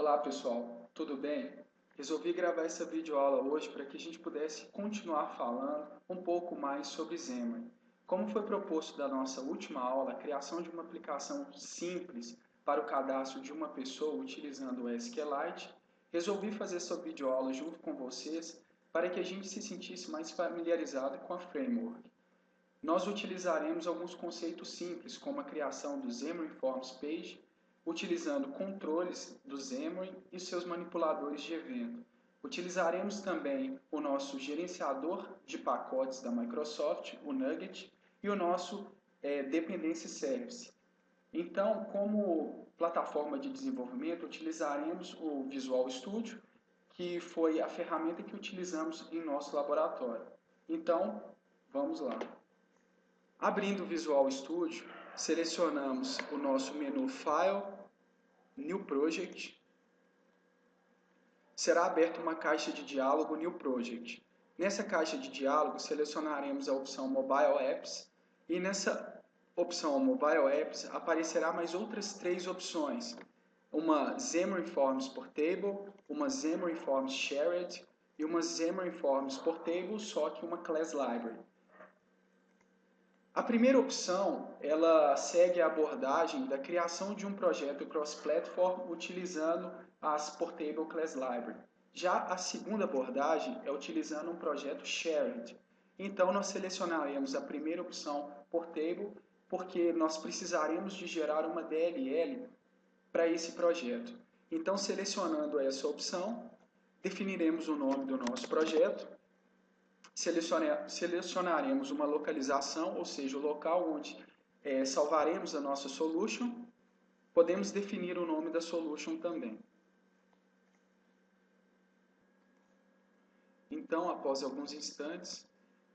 Olá pessoal, tudo bem? Resolvi gravar essa videoaula hoje para que a gente pudesse continuar falando um pouco mais sobre Xamarin. Como foi proposto da nossa última aula, a criação de uma aplicação simples para o cadastro de uma pessoa utilizando o SQLite, resolvi fazer essa videoaula junto com vocês para que a gente se sentisse mais familiarizado com a framework. Nós utilizaremos alguns conceitos simples, como a criação do Xamarin Forms Page, utilizando controles do Xamarin e seus manipuladores de evento. Utilizaremos também o nosso gerenciador de pacotes da Microsoft, o Nugget, e o nosso Dependency Service. Então, como plataforma de desenvolvimento, utilizaremos o Visual Studio, que foi a ferramenta que utilizamos em nosso laboratório. Então, vamos lá. Abrindo o Visual Studio, selecionamos o nosso menu File, New Project. Será aberta uma caixa de diálogo New Project. Nessa caixa de diálogo, selecionaremos a opção Mobile Apps e nessa opção Mobile Apps aparecerá mais outras três opções. Uma Xamarin Forms Portable, uma Xamarin Forms Shared e uma Xamarin Forms Portable, só que uma Class Library. A primeira opção, ela segue a abordagem da criação de um projeto cross-platform utilizando as Portable Class Library. Já a segunda abordagem é utilizando um projeto Shared. Então, nós selecionaremos a primeira opção, Portable, porque nós precisaremos de gerar uma DLL para esse projeto. Então, selecionando essa opção, definiremos o nome do nosso projeto. Selecionaremos uma localização, ou seja, o local onde salvaremos a nossa solution. Podemos definir o nome da solution também. Então, após alguns instantes,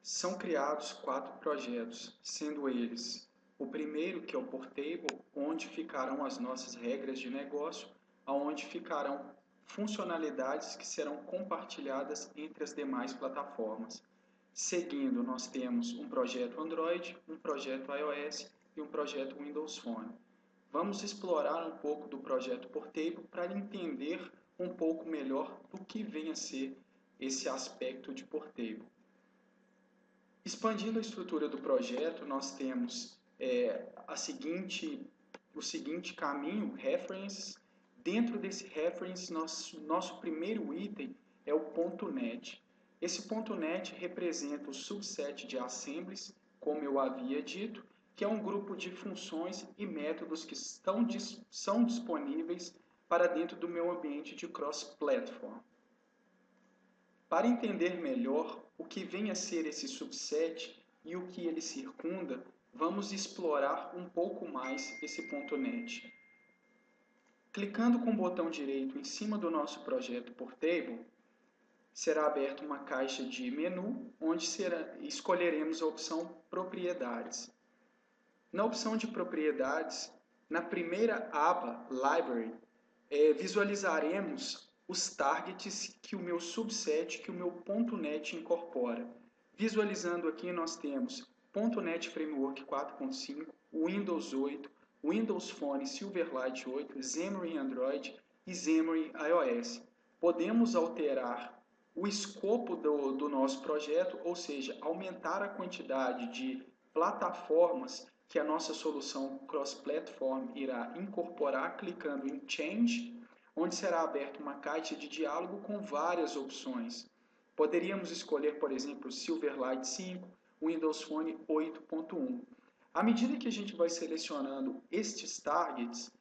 são criados 4 projetos, sendo eles o primeiro, que é o Portable, onde ficarão as nossas regras de negócio, onde ficarão funcionalidades que serão compartilhadas entre as demais plataformas. Seguindo, nós temos um projeto Android, um projeto iOS e um projeto Windows Phone. Vamos explorar um pouco do projeto Portable para entender um pouco melhor do que vem a ser esse aspecto de Portable. Expandindo a estrutura do projeto, nós temos o seguinte caminho, reference. Dentro desse reference, nosso primeiro item é o .NET. Esse .NET representa o subset de assemblies, como eu havia dito, que é um grupo de funções e métodos que são disponíveis para dentro do meu ambiente de cross-platform. Para entender melhor o que vem a ser esse subset e o que ele circunda, vamos explorar um pouco mais esse .NET. Clicando com o botão direito em cima do nosso projeto Portable, será aberta uma caixa de menu, onde escolheremos a opção Propriedades. Na opção de Propriedades, na primeira aba, Library, visualizaremos os targets que o meu subset, que o meu .NET incorpora. Visualizando aqui, nós temos .NET Framework 4.5, Windows 8, Windows Phone Silverlight 8, Xamarin Android e Xamarin iOS. Podemos alterar o escopo do nosso projeto, ou seja, aumentar a quantidade de plataformas que a nossa solução cross-platform irá incorporar, clicando em Change, onde será aberta uma caixa de diálogo com várias opções. Poderíamos escolher, por exemplo, Silverlight 5, Windows Phone 8.1. À medida que a gente vai selecionando estes targets,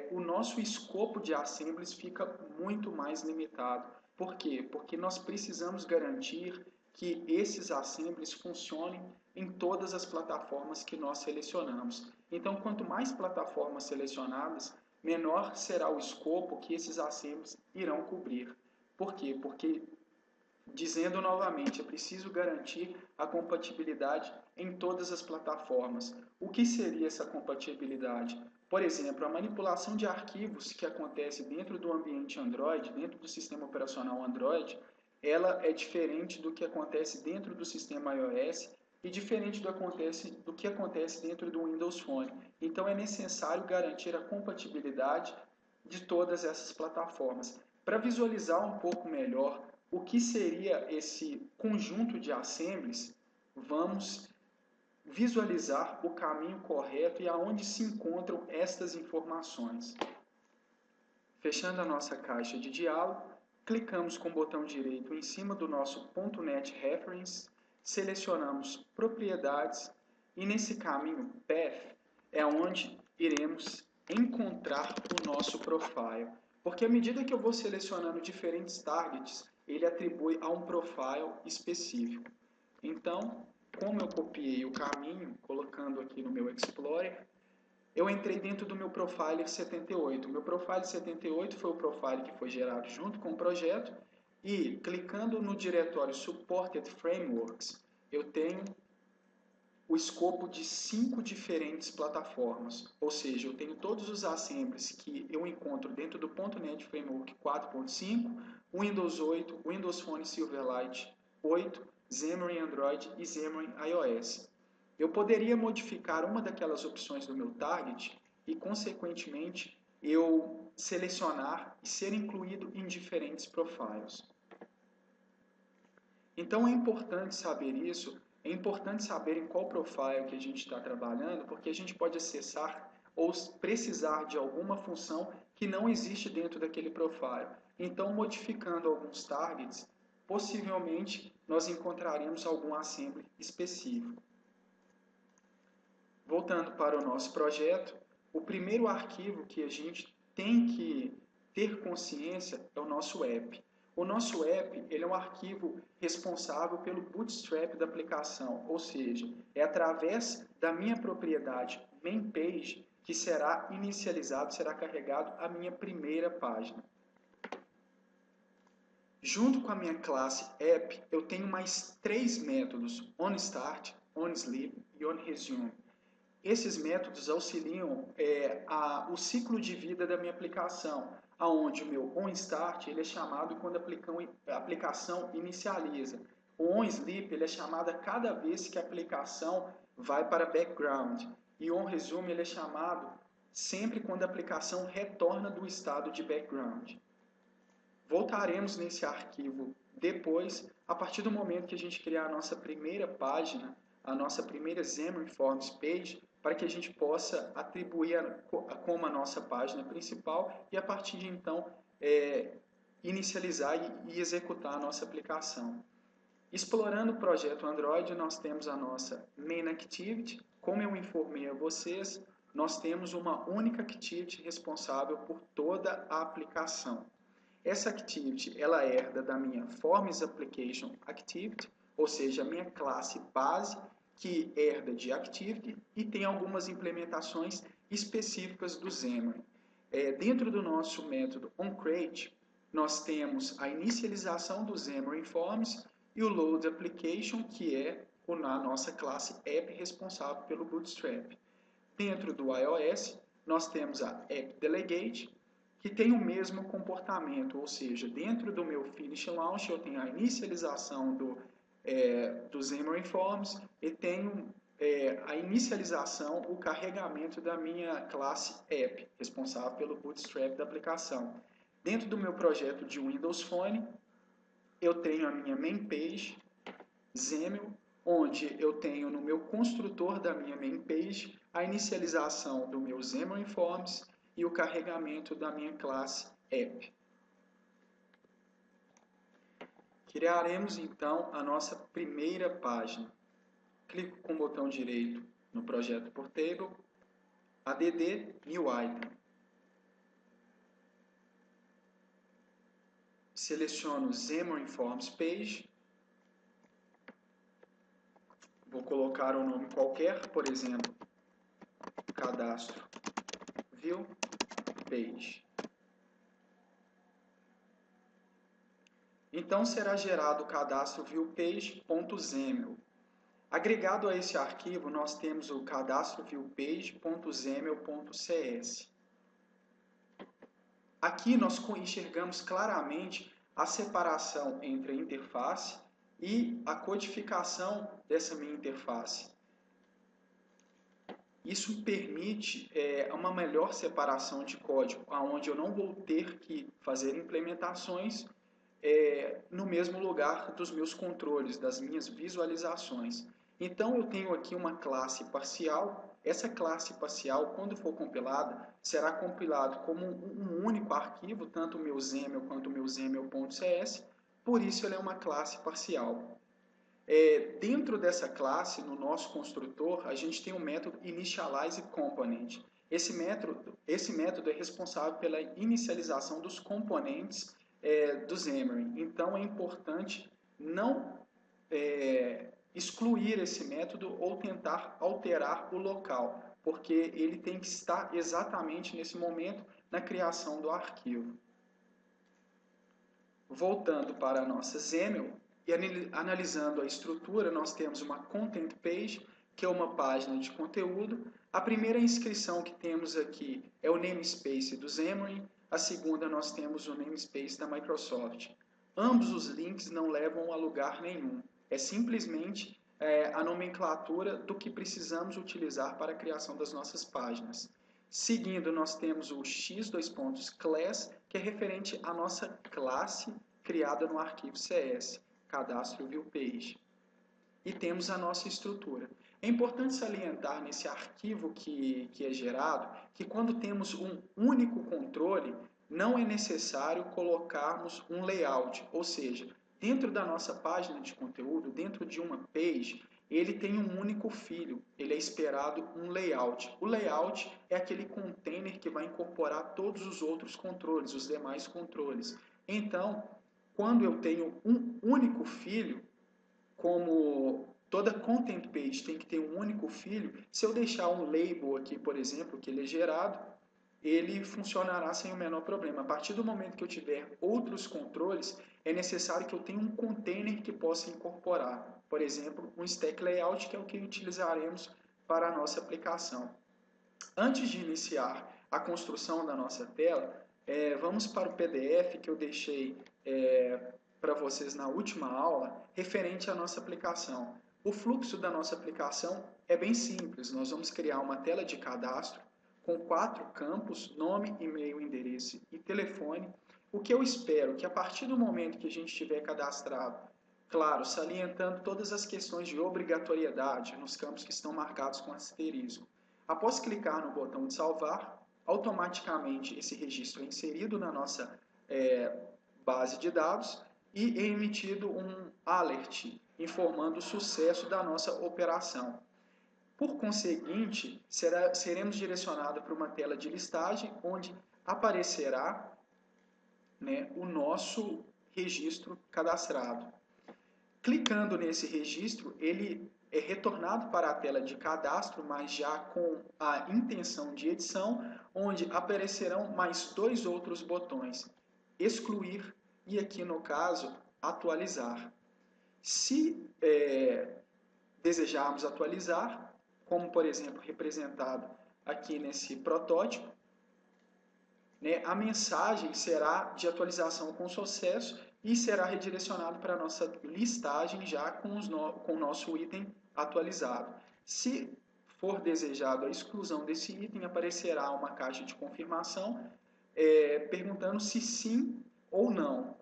o nosso escopo de assemblies fica muito mais limitado. Por quê? Porque nós precisamos garantir que esses assemblies funcionem em todas as plataformas que nós selecionamos. Então, quanto mais plataformas selecionadas, menor será o escopo que esses assemblies irão cobrir. Por quê? Porque, dizendo novamente, é preciso garantir a compatibilidade em todas as plataformas. O que seria essa compatibilidade? Por exemplo, a manipulação de arquivos que acontece dentro do ambiente Android, dentro do sistema operacional Android, ela é diferente do que acontece dentro do sistema iOS e diferente do que acontece dentro do Windows Phone. Então, é necessário garantir a compatibilidade de todas essas plataformas. Para visualizar um pouco melhor o que seria esse conjunto de assemblies, vamos visualizar o caminho correto e aonde se encontram estas informações. Fechando a nossa caixa de diálogo, clicamos com o botão direito em cima do nosso .NET Reference, selecionamos propriedades e nesse caminho Path é onde iremos encontrar o nosso profile. Porque à medida que eu vou selecionando diferentes targets, ele atribui a um profile específico. Então, como eu copiei o caminho, colocando aqui no meu Explorer, eu entrei dentro do meu Profile 78. O meu Profile 78 foi o profile que foi gerado junto com o projeto e, clicando no diretório Supported Frameworks, eu tenho o escopo de 5 diferentes plataformas, ou seja, eu tenho todos os assemblies que eu encontro dentro do .NET Framework 4.5, Windows 8, Windows Phone Silverlight 8, Xamarin Android e Xamarin iOS. Eu poderia modificar uma daquelas opções do meu target e, consequentemente, eu selecionar e ser incluído em diferentes profiles. Então é importante saber isso, é importante saber em qual profile que a gente está trabalhando, porque a gente pode acessar ou precisar de alguma função que não existe dentro daquele profile. Então, modificando alguns targets, possivelmente nós encontraremos algum assembly específico. Voltando para o nosso projeto, o primeiro arquivo que a gente tem que ter consciência é o nosso app. O nosso app ele é um arquivo responsável pelo bootstrap da aplicação, ou seja, é através da minha propriedade main page que será inicializado, será carregado a minha primeira página. Junto com a minha classe app, eu tenho mais 3 métodos, onStart, onSleep e onResume. Esses métodos auxiliam o ciclo de vida da minha aplicação, onde o meu onStart ele é chamado quando a aplicação inicializa. O onSleep ele é chamado a cada vez que a aplicação vai para background. E o onResume ele é chamado sempre quando a aplicação retorna do estado de background. Voltaremos nesse arquivo depois, a partir do momento que a gente criar a nossa primeira página, a nossa primeira Xamarin Forms page, para que a gente possa atribuir como a nossa página principal e a partir de então inicializar e executar a nossa aplicação. Explorando o projeto Android, nós temos a nossa Main Activity. Como eu informei a vocês, nós temos uma única Activity responsável por toda a aplicação. Essa Activity ela herda da minha Forms Application Activity, ou seja, a minha classe base, que herda de Activity e tem algumas implementações específicas do Xamarin. Dentro do nosso método onCreate, nós temos a inicialização do Xamarin Forms e o Load Application, que é a nossa classe App responsável pelo Bootstrap. Dentro do iOS, nós temos a App Delegate, que tem o mesmo comportamento, ou seja, dentro do meu Finish Launch eu tenho a inicialização do Xamarin Forms e tenho a inicialização, o carregamento da minha classe App, responsável pelo Bootstrap da aplicação. Dentro do meu projeto de Windows Phone, eu tenho a minha main page, XAML, onde eu tenho no meu construtor da minha main page a inicialização do meu Xamarin Forms e o carregamento da minha classe App. Criaremos então a nossa primeira página. Clico com o botão direito no projeto Portable, add New Item. Seleciono Xamarin Forms Page. Vou colocar um nome qualquer, por exemplo, Cadastro View Page. Então será gerado o cadastro viewpage.xaml. Agregado a esse arquivo, nós temos o cadastro viewpage.xaml.cs. Aqui nós enxergamos claramente a separação entre a interface e a codificação dessa minha interface. Isso permite uma melhor separação de código, onde eu não vou ter que fazer implementações no mesmo lugar dos meus controles, das minhas visualizações. Então eu tenho aqui uma classe parcial. Essa classe parcial, quando for compilada, será compilado como um único arquivo, tanto o meu XAML quanto o meu XAML.cs, por isso ela é uma classe parcial. Dentro dessa classe, no nosso construtor, a gente tem o método initializeComponent. Esse método é responsável pela inicialização dos componentes do Xamarin. Então, é importante não excluir esse método ou tentar alterar o local, porque ele tem que estar exatamente nesse momento na criação do arquivo. Voltando para a nossa XAML e analisando a estrutura, nós temos uma Content Page, que é uma página de conteúdo. A primeira inscrição que temos aqui é o namespace do Xamarin, a segunda nós temos o namespace da Microsoft. Ambos os links não levam a lugar nenhum, é simplesmente a nomenclatura do que precisamos utilizar para a criação das nossas páginas. Seguindo, nós temos o x:class, que é referente à nossa classe criada no arquivo CS, cadastro view page. E temos a nossa estrutura. É importante salientar nesse arquivo que é gerado, que quando temos um único controle, não é necessário colocarmos um layout, ou seja, dentro da nossa página de conteúdo, dentro de uma page, ele tem um único filho, ele é esperado um layout. O layout é aquele container que vai incorporar todos os outros controles, os demais controles. Então, quando eu tenho um único filho, como toda content page tem que ter um único filho, se eu deixar um label aqui, por exemplo, que ele é gerado, ele funcionará sem o menor problema. A partir do momento que eu tiver outros controles, é necessário que eu tenha um container que possa incorporar. Por exemplo, um stack layout, que é o que utilizaremos para a nossa aplicação. Antes de iniciar a construção da nossa tela, vamos para o PDF que eu deixei para vocês na última aula, referente à nossa aplicação. O fluxo da nossa aplicação é bem simples. Nós vamos criar uma tela de cadastro com 4 campos, nome, e-mail, endereço e telefone. O que eu espero que a partir do momento que a gente tiver cadastrado, claro, salientando todas as questões de obrigatoriedade nos campos que estão marcados com asterisco, após clicar no botão de salvar, automaticamente esse registro é inserido na nossa base de dados e é emitido um alert informando o sucesso da nossa operação. Por conseguinte, seremos direcionados para uma tela de listagem onde aparecerá o nosso registro cadastrado. Clicando nesse registro, ele é retornado para a tela de cadastro, mas já com a intenção de edição, onde aparecerão mais 2 outros botões, excluir e aqui no caso, atualizar. Se desejarmos atualizar, como por exemplo representado aqui nesse protótipo, a mensagem será de atualização com sucesso e será redirecionado para a nossa listagem já com o nosso item atualizado. Se for desejado a exclusão desse item, aparecerá uma caixa de confirmação perguntando se sim ou não.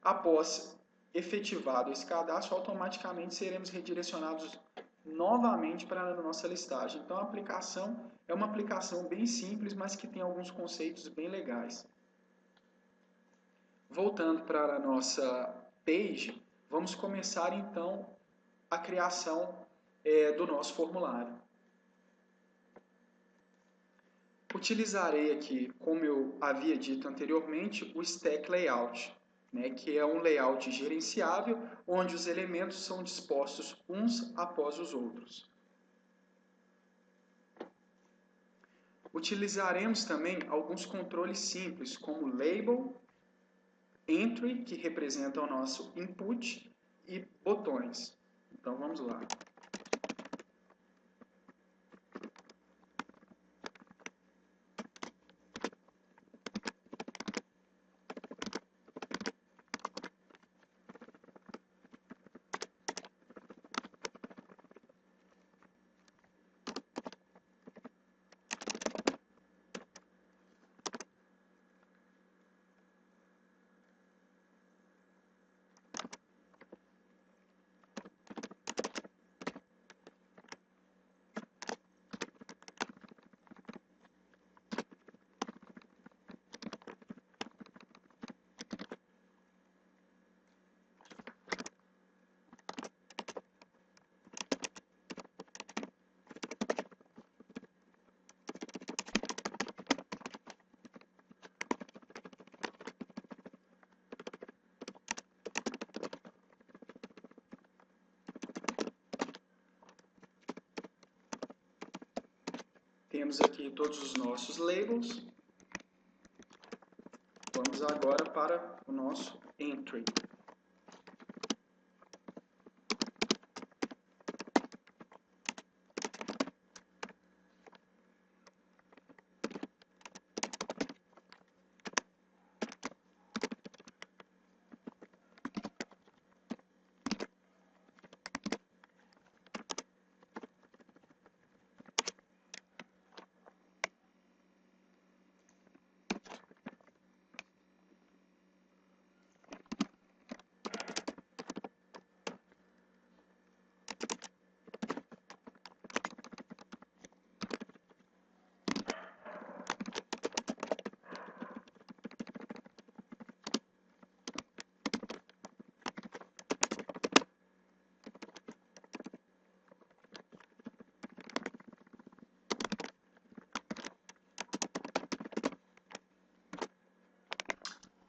Após efetivado esse cadastro, automaticamente seremos redirecionados novamente para a nossa listagem. Então, a aplicação é uma aplicação bem simples, mas que tem alguns conceitos bem legais. Voltando para a nossa page, vamos começar então a criação do nosso formulário. Utilizarei aqui, como eu havia dito anteriormente, o Stack Layout, que é um layout gerenciável, onde os elementos são dispostos uns após os outros. Utilizaremos também alguns controles simples, como Label, Entry, que representa o nosso input, e botões. Então, vamos lá. Temos aqui todos os nossos labels. Vamos agora para o nosso entry.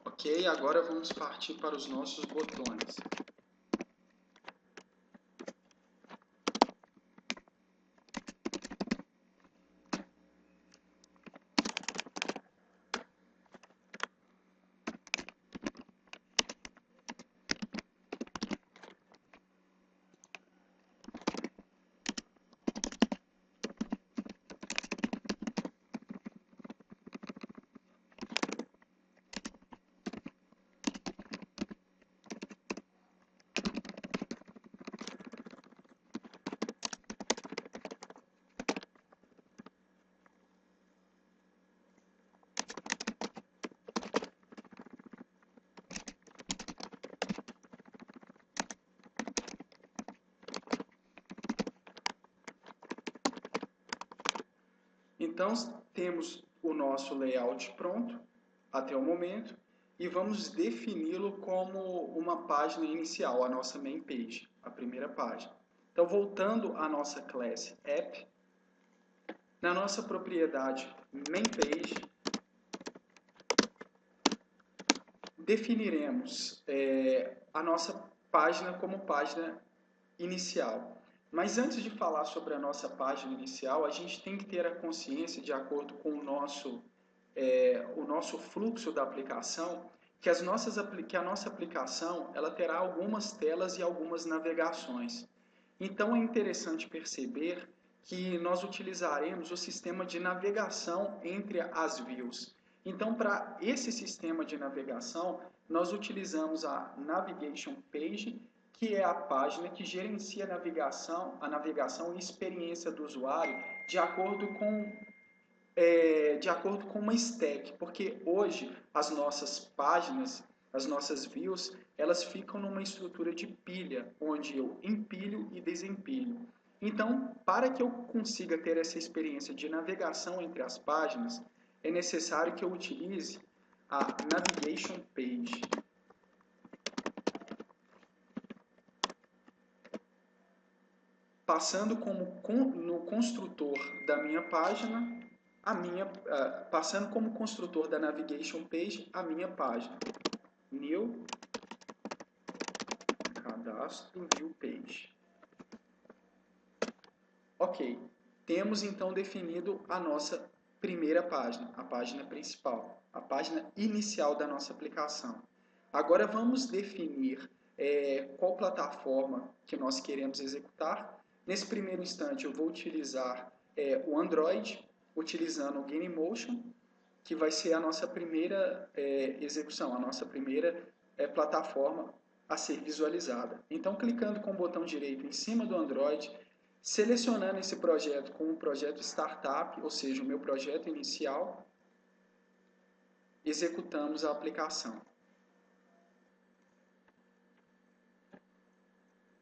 Ok, agora vamos partir para os nossos botões. Então, temos o nosso layout pronto até o momento e vamos defini-lo como uma página inicial, a nossa main page, a primeira página. Então, voltando à nossa classe app, na nossa propriedade main page, definiremos a nossa página como página inicial. Mas antes de falar sobre a nossa página inicial, a gente tem que ter a consciência, de acordo com o nosso fluxo da aplicação, que a nossa aplicação ela terá algumas telas e algumas navegações. Então é interessante perceber que nós utilizaremos o sistema de navegação entre as views. Então, para esse sistema de navegação, nós utilizamos a Navigation Page, que é a página que gerencia a navegação e experiência do usuário de acordo com uma stack, porque hoje as nossas páginas, as nossas views, elas ficam numa estrutura de pilha, onde eu empilho e desempilho. Então, para que eu consiga ter essa experiência de navegação entre as páginas, é necessário que eu utilize a Navigation Page. Passando no construtor da minha página, passando como construtor da Navigation Page a minha página. New Cadastro View Page. Ok, temos então definido a nossa primeira página, a página principal, a página inicial da nossa aplicação. Agora vamos definir qual plataforma que nós queremos executar. Nesse primeiro instante eu vou utilizar o Android, utilizando o Genymotion, que vai ser a nossa primeira execução, a nossa primeira plataforma a ser visualizada. Então, clicando com o botão direito em cima do Android, selecionando esse projeto como um projeto startup, ou seja, o meu projeto inicial, executamos a aplicação.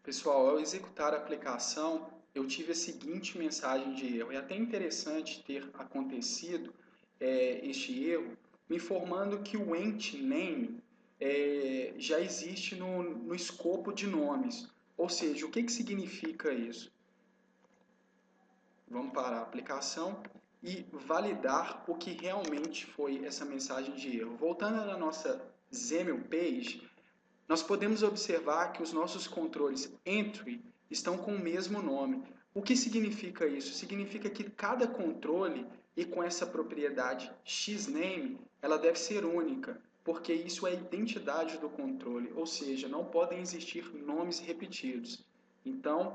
Pessoal, ao executar a aplicação, eu tive a seguinte mensagem de erro. É até interessante ter acontecido este erro, me informando que o ent_name já existe no escopo de nomes. Ou seja, o que significa isso? Vamos para a aplicação e validar o que realmente foi essa mensagem de erro. Voltando na nossa XAML page, nós podemos observar que os nossos controles entry estão com o mesmo nome, O que significa isso? Significa que cada controle, e com essa propriedade xname, ela deve ser única, porque isso é a identidade do controle, ou seja, não podem existir nomes repetidos. Então,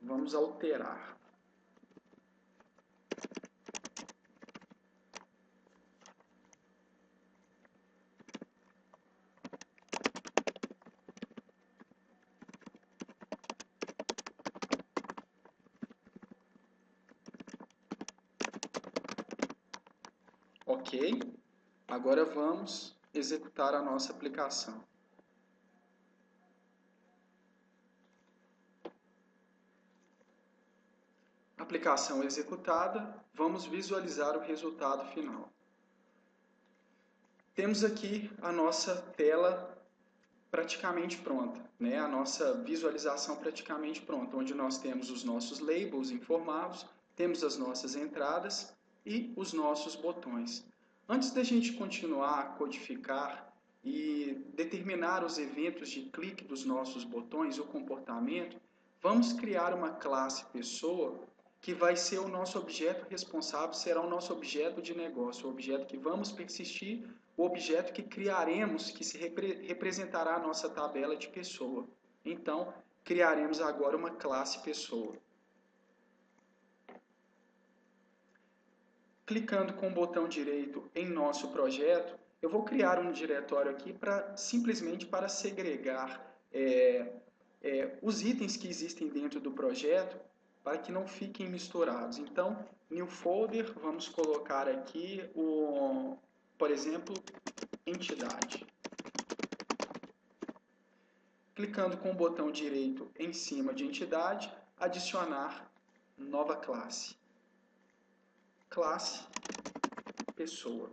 vamos alterar. Ok? Agora vamos executar a nossa aplicação. Aplicação executada, vamos visualizar o resultado final. Temos aqui a nossa tela praticamente pronta, né? A nossa visualização praticamente pronta, onde nós temos os nossos labels informados, temos as nossas entradas e os nossos botões. Antes da gente continuar a codificar e determinar os eventos de clique dos nossos botões, o comportamento, vamos criar uma classe pessoa que vai ser o nosso objeto responsável, será o nosso objeto de negócio, o objeto que vamos persistir, o objeto que criaremos, que se representará a nossa tabela de pessoa. Então, criaremos agora uma classe pessoa. Clicando com o botão direito em nosso projeto, eu vou criar um diretório aqui simplesmente para segregar os itens que existem dentro do projeto para que não fiquem misturados. Então, new folder, vamos colocar aqui, por exemplo, entidade. Clicando com o botão direito em cima de entidade, adicionar nova classe. Classe pessoa.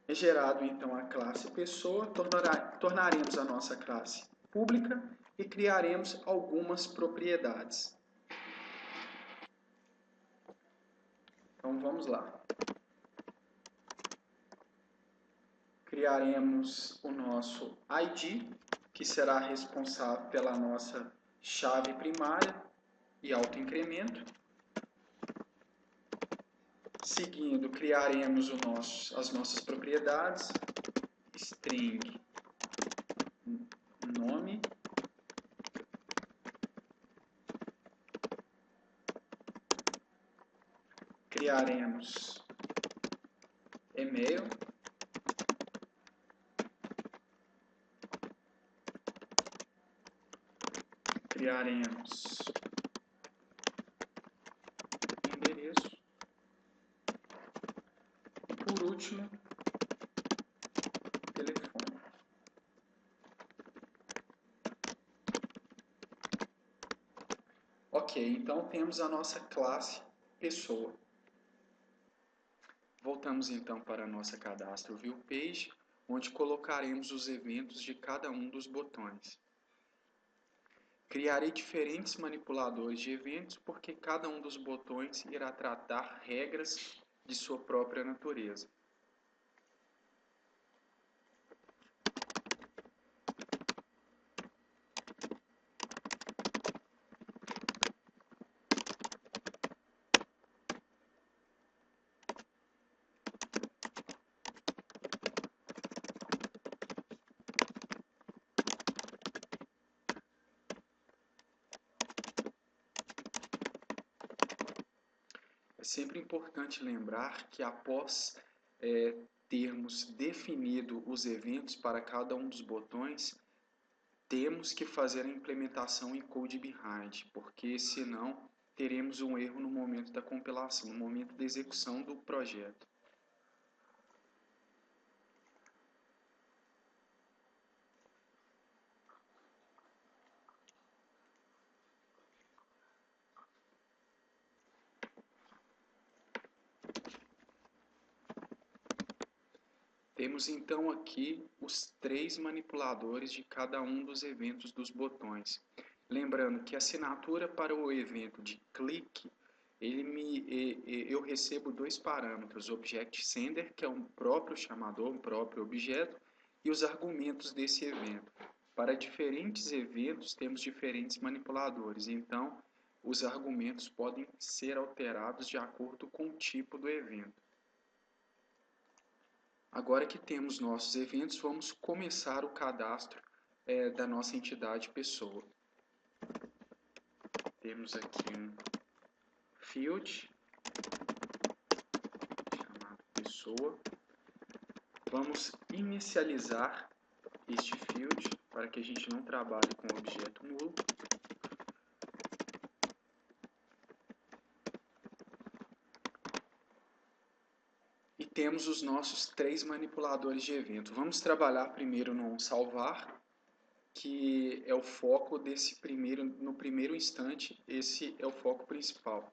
É gerado então a classe pessoa, tornaremos a nossa classe pública e criaremos algumas propriedades. Então vamos lá. Criaremos o nosso ID, que será responsável pela nossa chave primária e autoincremento. Seguindo, criaremos as nossas propriedades, string nome, criaremos e-mail, criaremos endereço e, por último, telefone. Ok, então temos a nossa classe pessoa. Voltamos então para a nossa cadastro view page, onde colocaremos os eventos de cada um dos botões. Criarei diferentes manipuladores de eventos porque cada um dos botões irá tratar regras de sua própria natureza. É sempre importante lembrar que após termos definido os eventos para cada um dos botões, temos que fazer a implementação em code behind, porque senão teremos um erro no momento da compilação, no momento da execução do projeto. Temos então aqui os 3 manipuladores de cada um dos eventos dos botões. Lembrando que a assinatura para o evento de clique, eu recebo 2 parâmetros, Object Sender, que é um próprio chamador, um próprio objeto, e os argumentos desse evento. Para diferentes eventos, temos diferentes manipuladores, então os argumentos podem ser alterados de acordo com o tipo do evento. Agora que temos nossos eventos, vamos começar o cadastro da nossa entidade pessoa. Temos aqui um field chamado pessoa. Vamos inicializar este field para que a gente não trabalhe com objeto nulo. E temos os nossos 3 manipuladores de evento. Vamos trabalhar primeiro no salvar, que é o foco no primeiro instante, esse é o foco principal.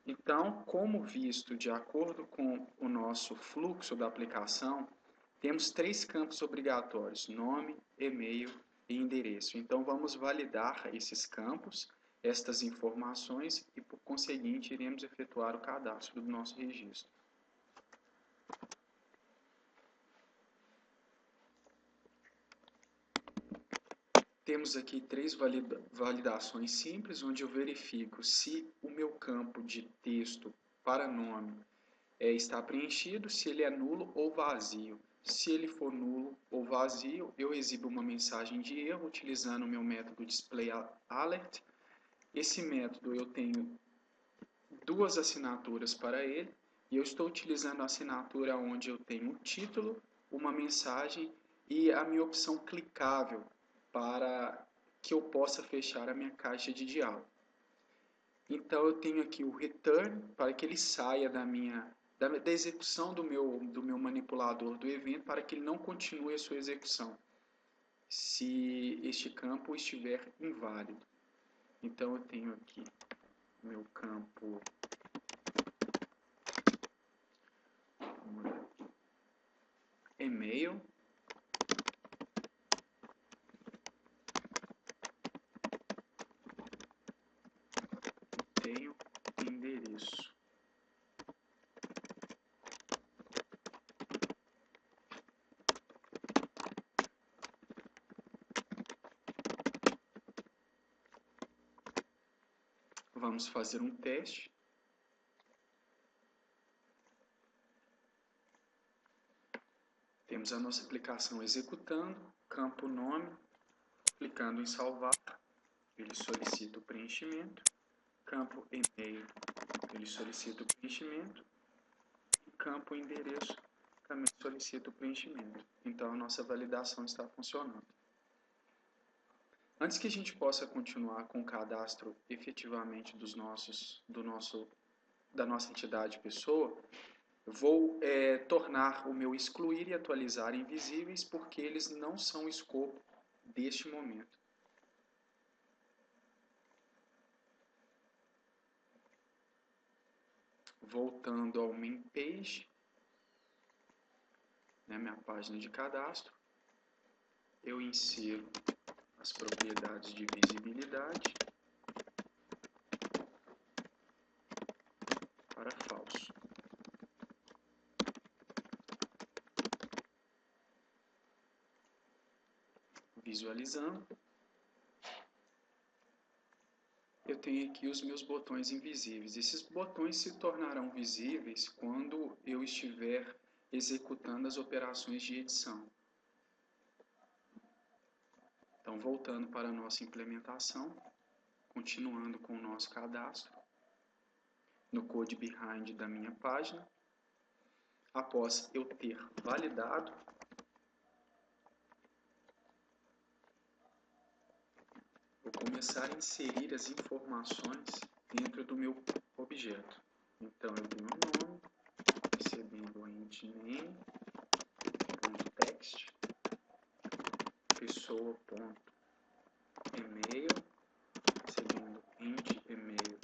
Então, como visto de acordo com o nosso fluxo da aplicação, temos 3 campos obrigatórios: nome, e-mail e endereço. Então, vamos validar esses campos, estas informações, e por conseguinte, iremos efetuar o cadastro do nosso registro. Temos aqui 3 validações simples, onde eu verifico se o meu campo de texto para nome está preenchido, se ele é nulo ou vazio. Se ele for nulo ou vazio, eu exibo uma mensagem de erro utilizando o meu método displayAlert. Esse método eu tenho 2 assinaturas para ele, e eu estou utilizando a assinatura onde eu tenho um título, uma mensagem e a minha opção clicável para que eu possa fechar a minha caixa de diálogo. Então eu tenho aqui o return para que ele saia da execução do meu manipulador do evento, para que ele não continue a sua execução, se este campo estiver inválido. Então eu tenho aqui meu campo e-mail, tenho endereço. Vamos fazer um teste. Temos a nossa aplicação executando, campo nome, clicando em salvar, ele solicita o preenchimento, campo e-mail, ele solicita o preenchimento, e campo endereço também solicita o preenchimento. Então a nossa validação está funcionando. Antes que a gente possa continuar com o cadastro efetivamente da nossa entidade pessoa, vou tornar o meu excluir e atualizar invisíveis, porque eles não são escopo deste momento. Voltando ao main page, minha página de cadastro, eu insiro as propriedades de visibilidade para falso. Visualizando, eu tenho aqui os meus botões invisíveis. Esses botões se tornarão visíveis quando eu estiver executando as operações de edição. Então, voltando para a nossa implementação, continuando com o nosso cadastro, no code behind da minha página, após eu ter validado, vou começar a inserir as informações dentro do meu objeto. Então, eu tenho um nome, recebendo o int name.text, pessoa.email, recebendo int email.text,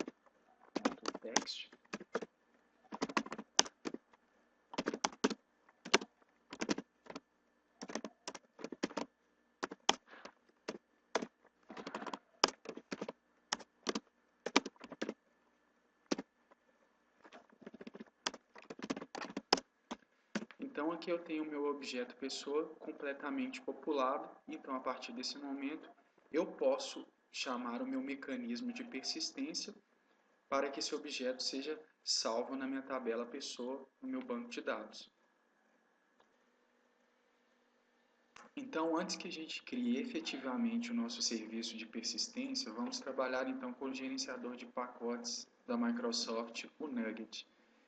Então aqui eu tenho o meu objeto pessoa completamente populado, então a partir desse momento eu posso chamar o meu mecanismo de persistência para que esse objeto seja salvo na minha tabela pessoa, no meu banco de dados. Então, antes que a gente crie efetivamente o nosso serviço de persistência, vamos trabalhar então com o gerenciador de pacotes da Microsoft, o Nugget.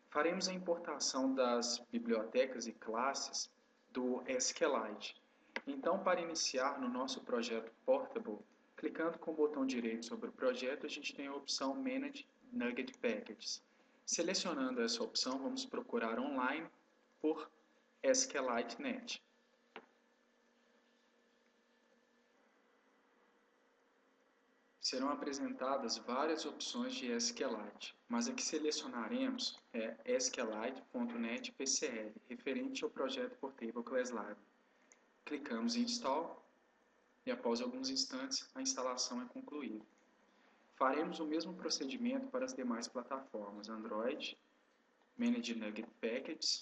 Faremos a importação das bibliotecas e classes do SQLite. Então, para iniciar no nosso projeto Portable, clicando com o botão direito sobre o projeto, a gente tem a opção Manage Nugget Packages. Selecionando essa opção, vamos procurar online por SQLite.net. Serão apresentadas várias opções de SQLite, mas a que selecionaremos é SQLite.net PCL, referente ao projeto Portable Class Library. Clicamos em Install e após alguns instantes a instalação é concluída. Faremos o mesmo procedimento para as demais plataformas Android, Manage Nugget Packages,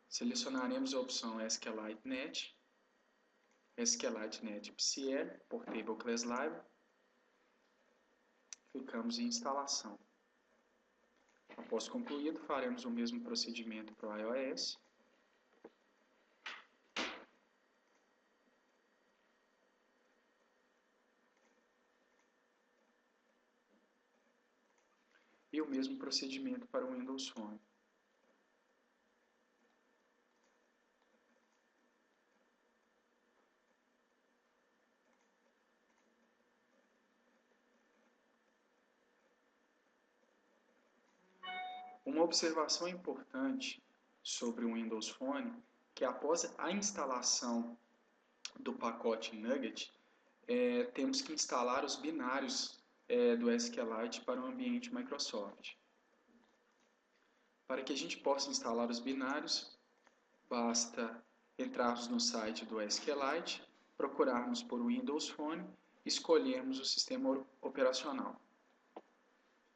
selecionaremos a opção SQLite.net, SQLite.net PCL, Portable Class Library, clicamos em instalação. Após concluído, faremos o mesmo procedimento para o iOS. E o mesmo procedimento para o Windows Phone. Uma observação importante sobre o Windows Phone, que após a instalação do pacote Nugget, temos que instalar os binários do SQLite para o ambiente Microsoft. Para que a gente possa instalar os binários, basta entrarmos no site do SQLite, procurarmos por Windows Phone e escolhermos o sistema operacional.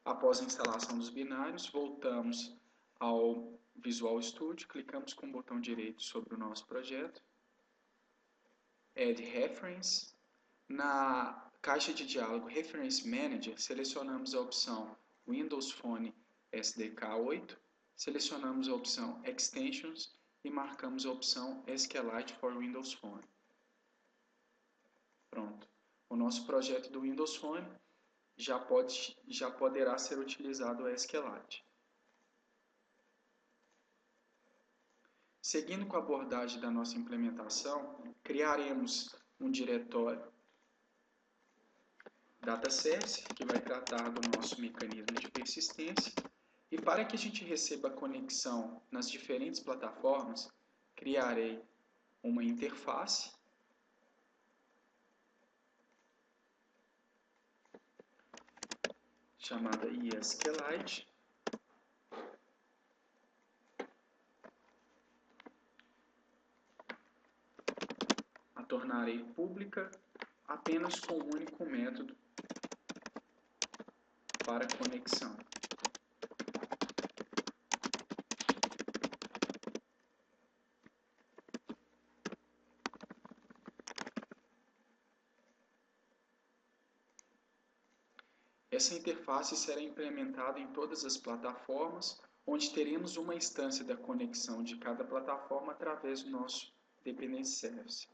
Após a instalação dos binários, voltamos ao Visual Studio, clicamos com o botão direito sobre o nosso projeto, Add Reference. Na caixa de diálogo Reference Manager, selecionamos a opção Windows Phone SDK 8, selecionamos a opção Extensions e marcamos a opção SQLite for Windows Phone. Pronto. O nosso projeto do Windows Phone já poderá ser utilizado o SQLite. Seguindo com a abordagem da nossa implementação, criaremos um diretório DataService, que vai tratar do nosso mecanismo de persistência. E para que a gente receba conexão nas diferentes plataformas, criarei uma interface chamada SQLite. A tornarei pública apenas com um único método para conexão. Essa interface será implementada em todas as plataformas, onde teremos uma instância da conexão de cada plataforma através do nosso Dependency Service.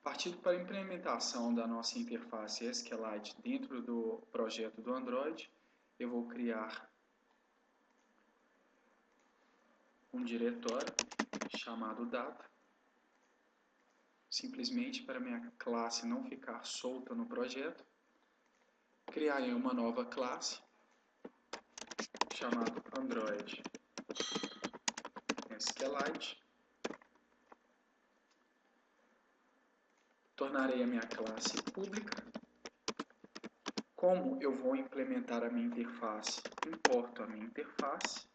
Partindo para a implementação da nossa interface SQLite dentro do projeto do Android, eu vou criar um diretório chamado data, simplesmente para minha classe não ficar solta no projeto. Criarei uma nova classe chamada Android SQLite. Tornarei a minha classe pública. Como eu vou implementar a minha interface, importo a minha interface.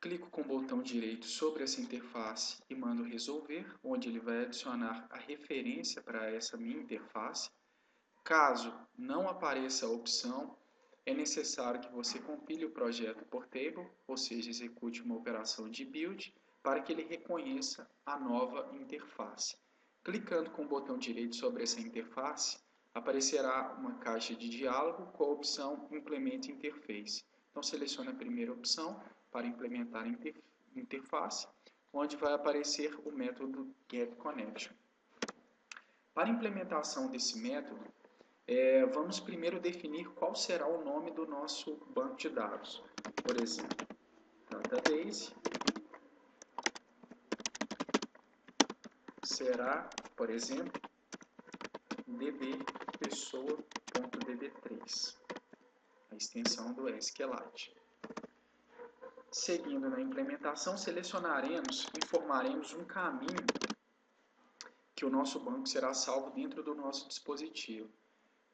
Clico com o botão direito sobre essa interface e mando resolver, onde ele vai adicionar a referência para essa minha interface. Caso não apareça a opção, é necessário que você compile o projeto Portable, ou seja, execute uma operação de build, para que ele reconheça a nova interface. Clicando com o botão direito sobre essa interface, aparecerá uma caixa de diálogo com a opção Implemente Interface. Então, selecione a primeira opção para implementar a interface, onde vai aparecer o método getConnection. Para a implementação desse método, vamos primeiro definir qual será o nome do nosso banco de dados. Por exemplo, database será, por exemplo, dbpessoa.db3, a extensão do SQLite. Seguindo na implementação, informaremos um caminho que o nosso banco será salvo dentro do nosso dispositivo.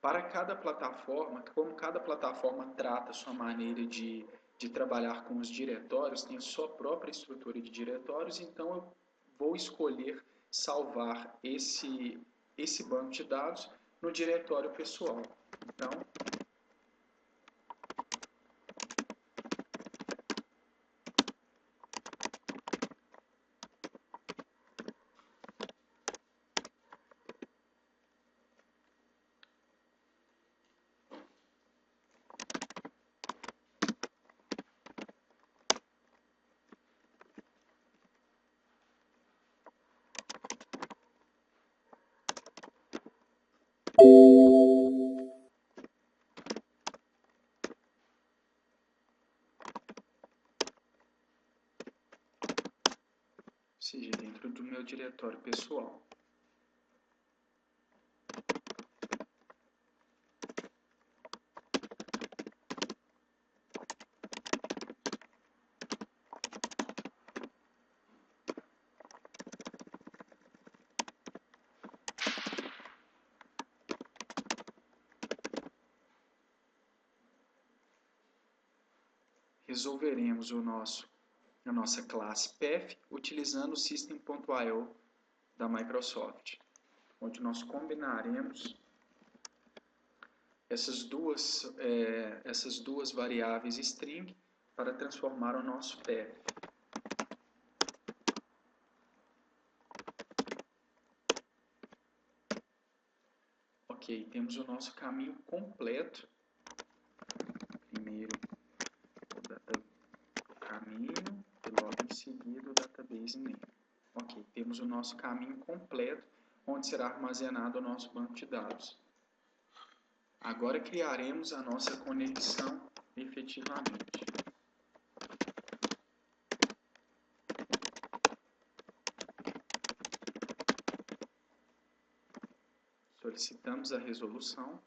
Para cada plataforma, como cada plataforma trata a sua maneira de trabalhar com os diretórios, tem a sua própria estrutura de diretórios, então eu vou escolher salvar esse banco de dados no diretório pessoal. Então, seja dentro do meu diretório pessoal. Resolveremos a nossa classe Path utilizando o System.io da Microsoft, onde nós combinaremos essas duas variáveis string para transformar o nosso path. Ok, temos o nosso caminho completo. Primeiro o caminho e logo em seguida o database name. Ok, temos o nosso caminho completo, onde será armazenado o nosso banco de dados. Agora criaremos a nossa conexão efetivamente. Solicitamos a resolução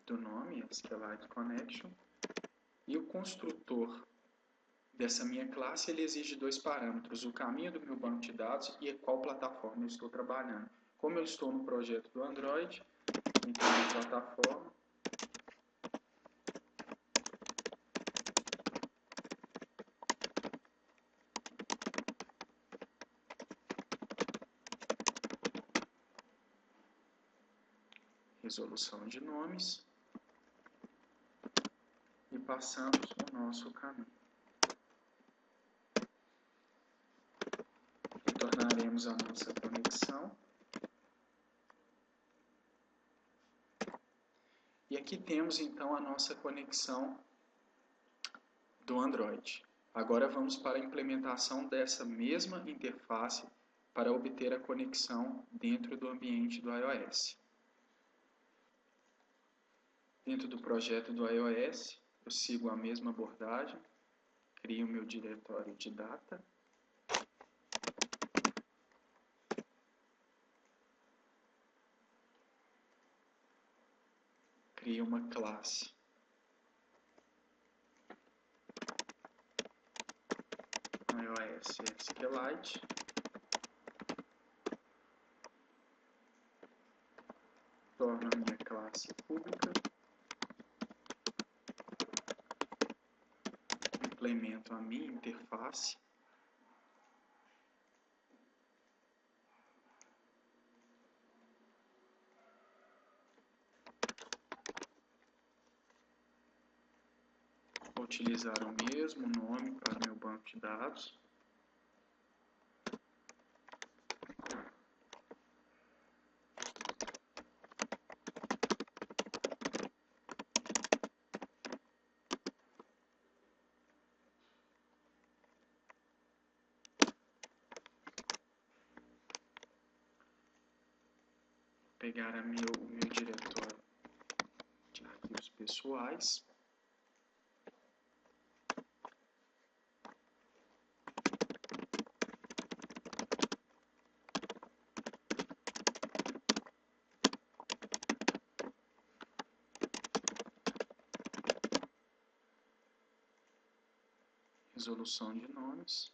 do nome, SQLite Connection, e o construtor dessa minha classe ele exige dois parâmetros, o caminho do meu banco de dados e qual plataforma eu estou trabalhando. Como eu estou no projeto do Android, então a plataforma resolução de nomes e passamos o nosso caminho. Retornaremos a nossa conexão. E aqui temos então a nossa conexão do Android. Agora vamos para a implementação dessa mesma interface para obter a conexão dentro do ambiente do iOS. Dentro do projeto do iOS, eu sigo a mesma abordagem, crio meu diretório de data, crio uma classe iOS SQLite, torno a minha classe pública, implemento a minha interface, utilizar o mesmo nome para meu banco de dados. Pegar o meu diretório de arquivos pessoais. Resolução de nomes.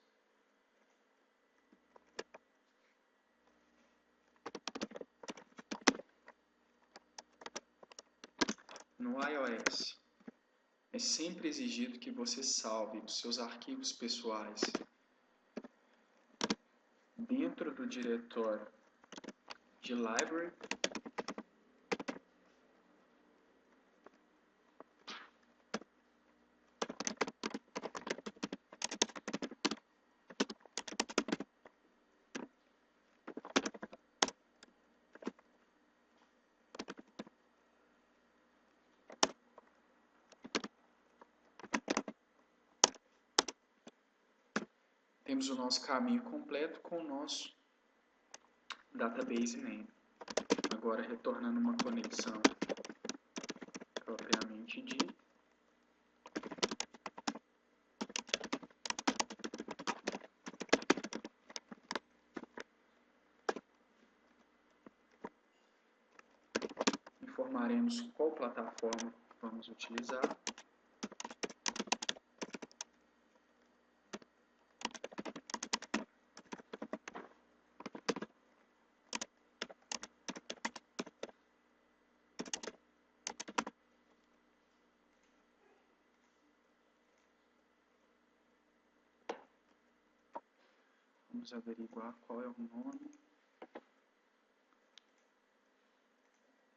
No iOS, é sempre exigido que você salve os seus arquivos pessoais dentro do diretório de Library. Temos o nosso caminho completo com o nosso database name. Agora, retornando uma conexão propriamente dita. Informaremos qual plataforma vamos utilizar. Vamos averiguar qual é o nome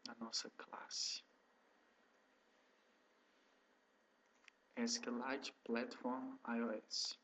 da nossa classe. SQLite Platform iOS.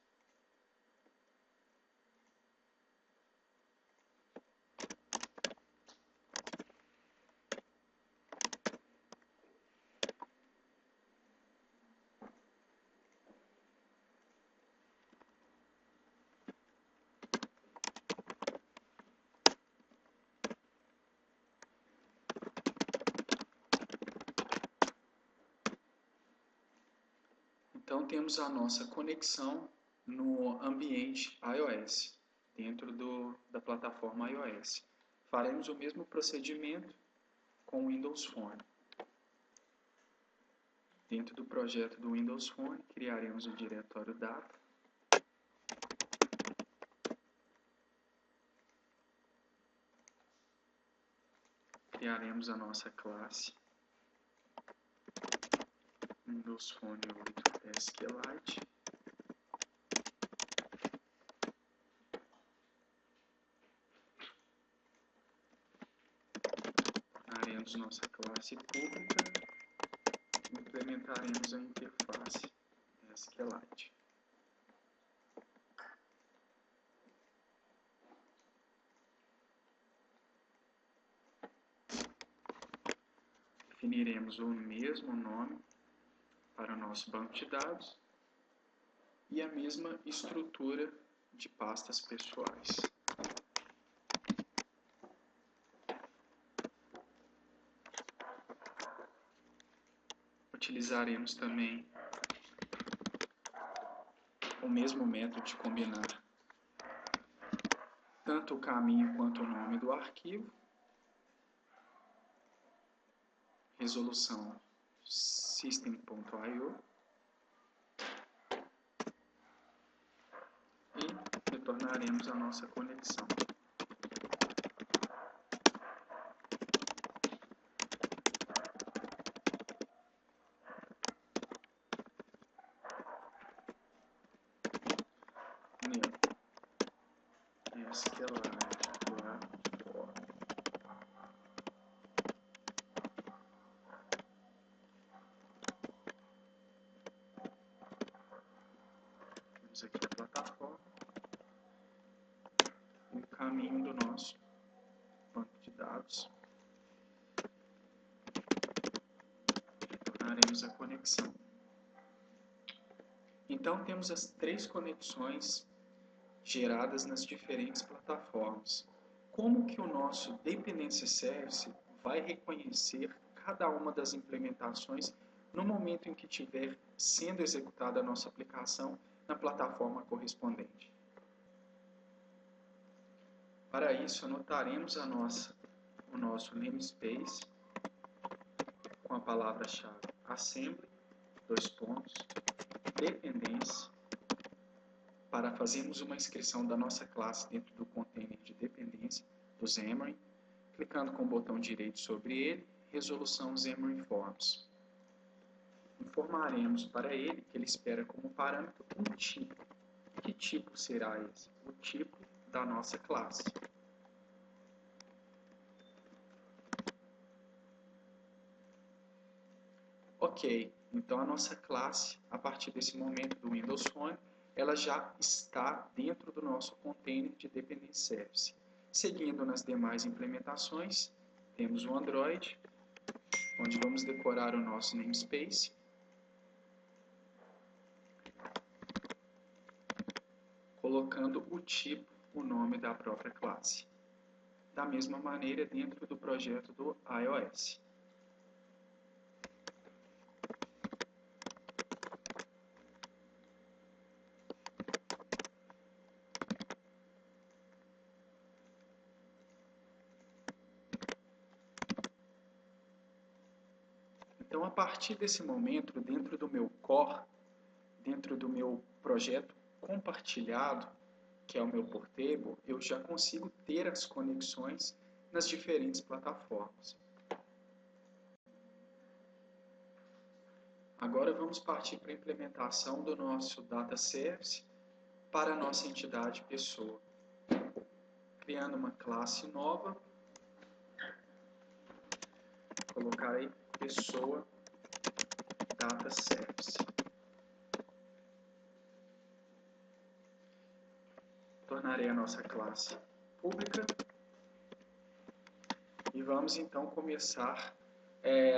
Então, temos a nossa conexão no ambiente iOS, dentro da plataforma iOS. Faremos o mesmo procedimento com o Windows Phone. Dentro do projeto do Windows Phone, criaremos o diretório data. Criaremos a nossa classe Windows Phone 8 SQLite. Tornaremos nossa classe pública. Implementaremos a interface SQLite. Definiremos o mesmo nome para o nosso banco de dados e a mesma estrutura de pastas pessoais. Utilizaremos também o mesmo método de combinar tanto o caminho quanto o nome do arquivo. Resolução system.io e retornaremos a nossa conexão. SQLite Platform. Temos aqui a plataforma e o caminho do nosso banco de dados. Retornaremos a conexão. Então, temos as 3 conexões geradas nas diferentes plataformas. Como que o nosso Dependency Service vai reconhecer cada uma das implementações no momento em que estiver sendo executada a nossa aplicação na plataforma correspondente? Para isso, anotaremos o nosso namespace com a palavra-chave assembly, dependência, para fazermos uma inscrição da nossa classe dentro do container de dependência do Xamarin, clicando com o botão direito sobre ele, resolução Xamarin Forms. Informaremos para ele que ele espera como parâmetro um tipo. Que tipo será esse? O tipo da nossa classe. Ok, então a nossa classe, a partir desse momento do Windows Phone, ela já está dentro do nosso container de Dependency Service. Seguindo nas demais implementações, temos o Android, onde vamos decorar o nosso namespace. Colocando o tipo, o nome da própria classe. Da mesma maneira, dentro do projeto do iOS. Então, a partir desse momento, dentro do meu core, dentro do meu projeto compartilhado, que é o meu Portable, eu já consigo ter as conexões nas diferentes plataformas. Agora vamos partir para a implementação do nosso Data Service para a nossa entidade pessoa. Criando uma classe nova, colocar aí pessoa Data Service. Tornarei a nossa classe pública e vamos então começar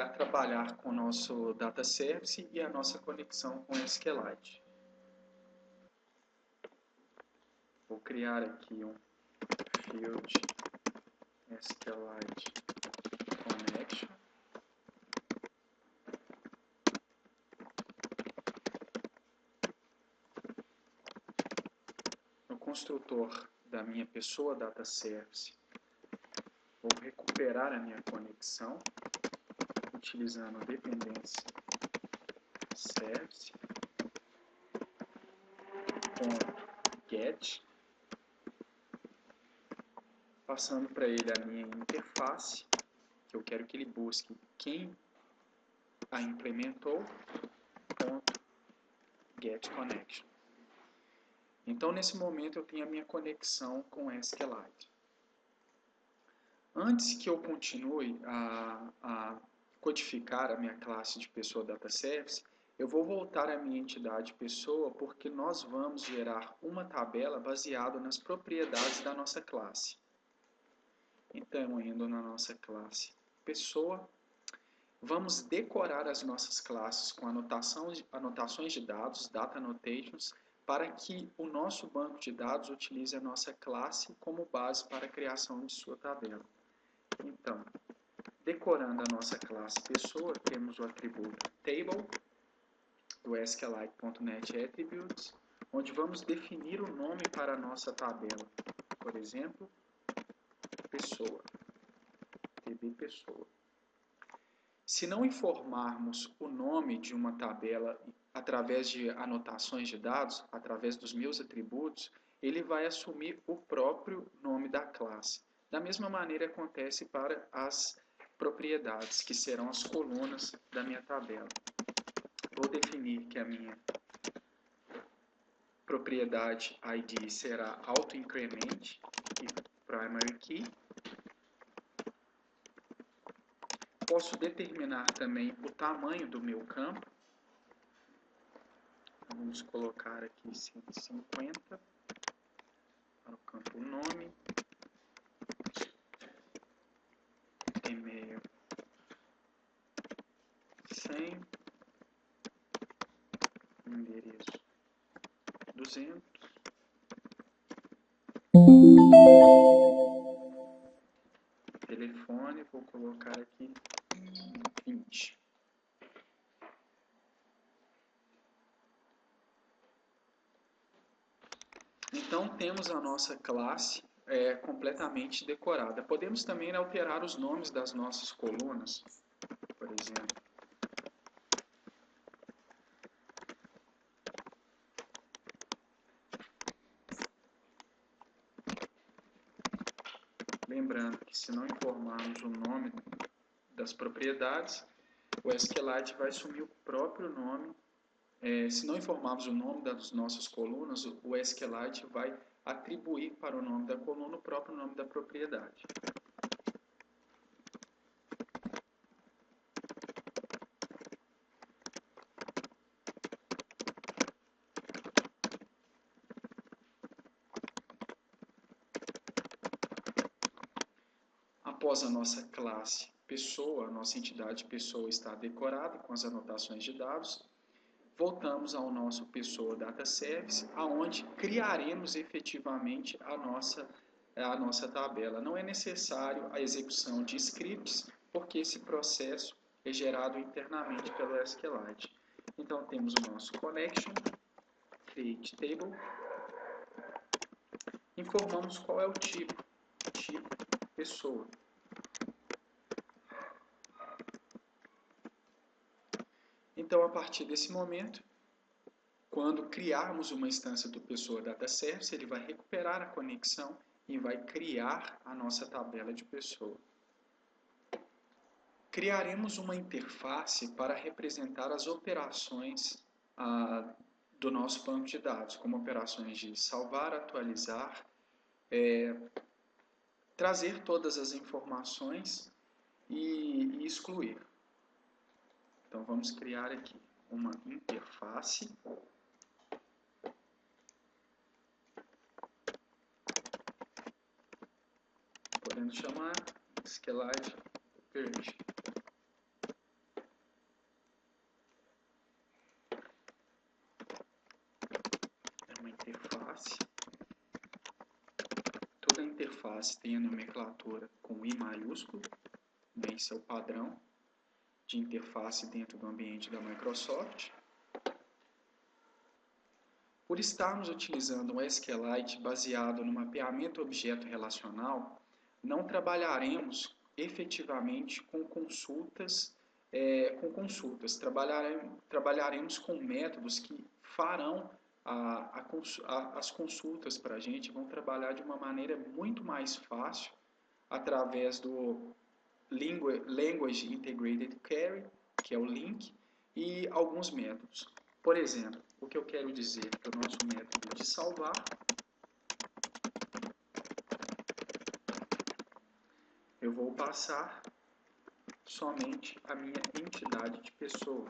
a trabalhar com o nosso Data Service e a nossa conexão com o SQLite. Vou criar aqui um field SQLite Connection. No construtor da minha pessoa Data Service, vou recuperar a minha conexão utilizando o Dependency Service .get, passando para ele a minha interface, que eu quero que ele busque quem a implementou, .getConnection. Então, nesse momento, eu tenho a minha conexão com o SQLite. Antes que eu continue a codificar a minha classe de pessoa Data Service, eu vou voltar à minha entidade pessoa, porque nós vamos gerar uma tabela baseada nas propriedades da nossa classe. Então, indo na nossa classe pessoa, vamos decorar as nossas classes com anotações de dados, data annotations, para que o nosso banco de dados utilize a nossa classe como base para a criação de sua tabela. Então, decorando a nossa classe pessoa, temos o atributo table do SQLite.NET Attributes, onde vamos definir o nome para a nossa tabela. Por exemplo, pessoa, tb pessoa. Se não informarmos o nome de uma tabela através de anotações de dados, através dos meus atributos, ele vai assumir o próprio nome da classe. Da mesma maneira acontece para as propriedades, que serão as colunas da minha tabela. Vou definir que a minha propriedade ID será autoincrement e primary key. Posso determinar também o tamanho do meu campo. Vamos colocar aqui 150 para o campo nome, e-mail 100, endereço 200, telefone, vou colocar aqui 20. Então, temos a nossa classe completamente decorada. Podemos também alterar os nomes das nossas colunas, por exemplo. Lembrando que se não informarmos o nome das propriedades, o SQLite vai assumir o próprio nome. Se não informarmos o nome das nossas colunas, o SQLite vai atribuir para o nome da coluna o próprio nome da propriedade. Após a nossa classe pessoa, a nossa entidade pessoa está decorada com as anotações de dados, voltamos ao nosso pessoa data service, aonde criaremos efetivamente a nossa tabela. Não é necessário a execução de scripts, porque esse processo é gerado internamente pelo SQLite. Então temos o nosso connection, create table, informamos qual é o tipo pessoa. Então, a partir desse momento, quando criarmos uma instância do Pessoa Data Service, ele vai recuperar a conexão e vai criar a nossa tabela de pessoa. Criaremos uma interface para representar as operações do nosso banco de dados, como operações de salvar, atualizar, trazer todas as informações e excluir. Então, vamos criar aqui uma interface. Podemos chamar SQLite Operation. É uma interface. Toda interface tem a nomenclatura com I maiúsculo, bem seu padrão de interface dentro do ambiente da Microsoft. Por estarmos utilizando um SQLite baseado no mapeamento objeto relacional, não trabalharemos efetivamente com consultas, trabalharemos com métodos que farão as consultas para a gente, vão trabalhar de uma maneira muito mais fácil através do Language Integrated Query, que é o link, e alguns métodos. Por exemplo, o que eu quero dizer que o nosso método de salvar eu vou passar somente a minha entidade de pessoa.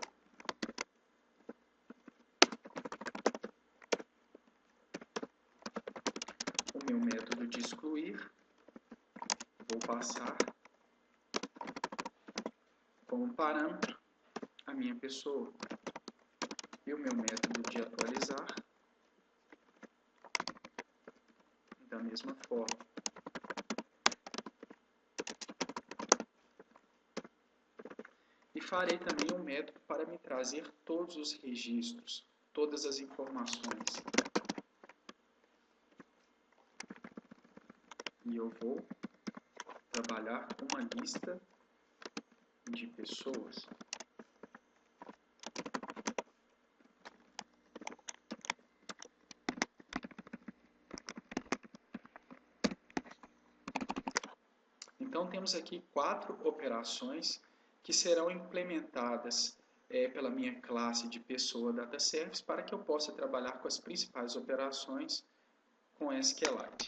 O meu método de excluir, vou passar como parâmetro a minha pessoa. E o meu método de atualizar, da mesma forma. E farei também um método para me trazer todos os registros, todas as informações. E eu vou trabalhar com uma lista de pessoas. Então, temos aqui 4 operações que serão implementadas pela minha classe de pessoa Data Service para que eu possa trabalhar com as principais operações com SQLite.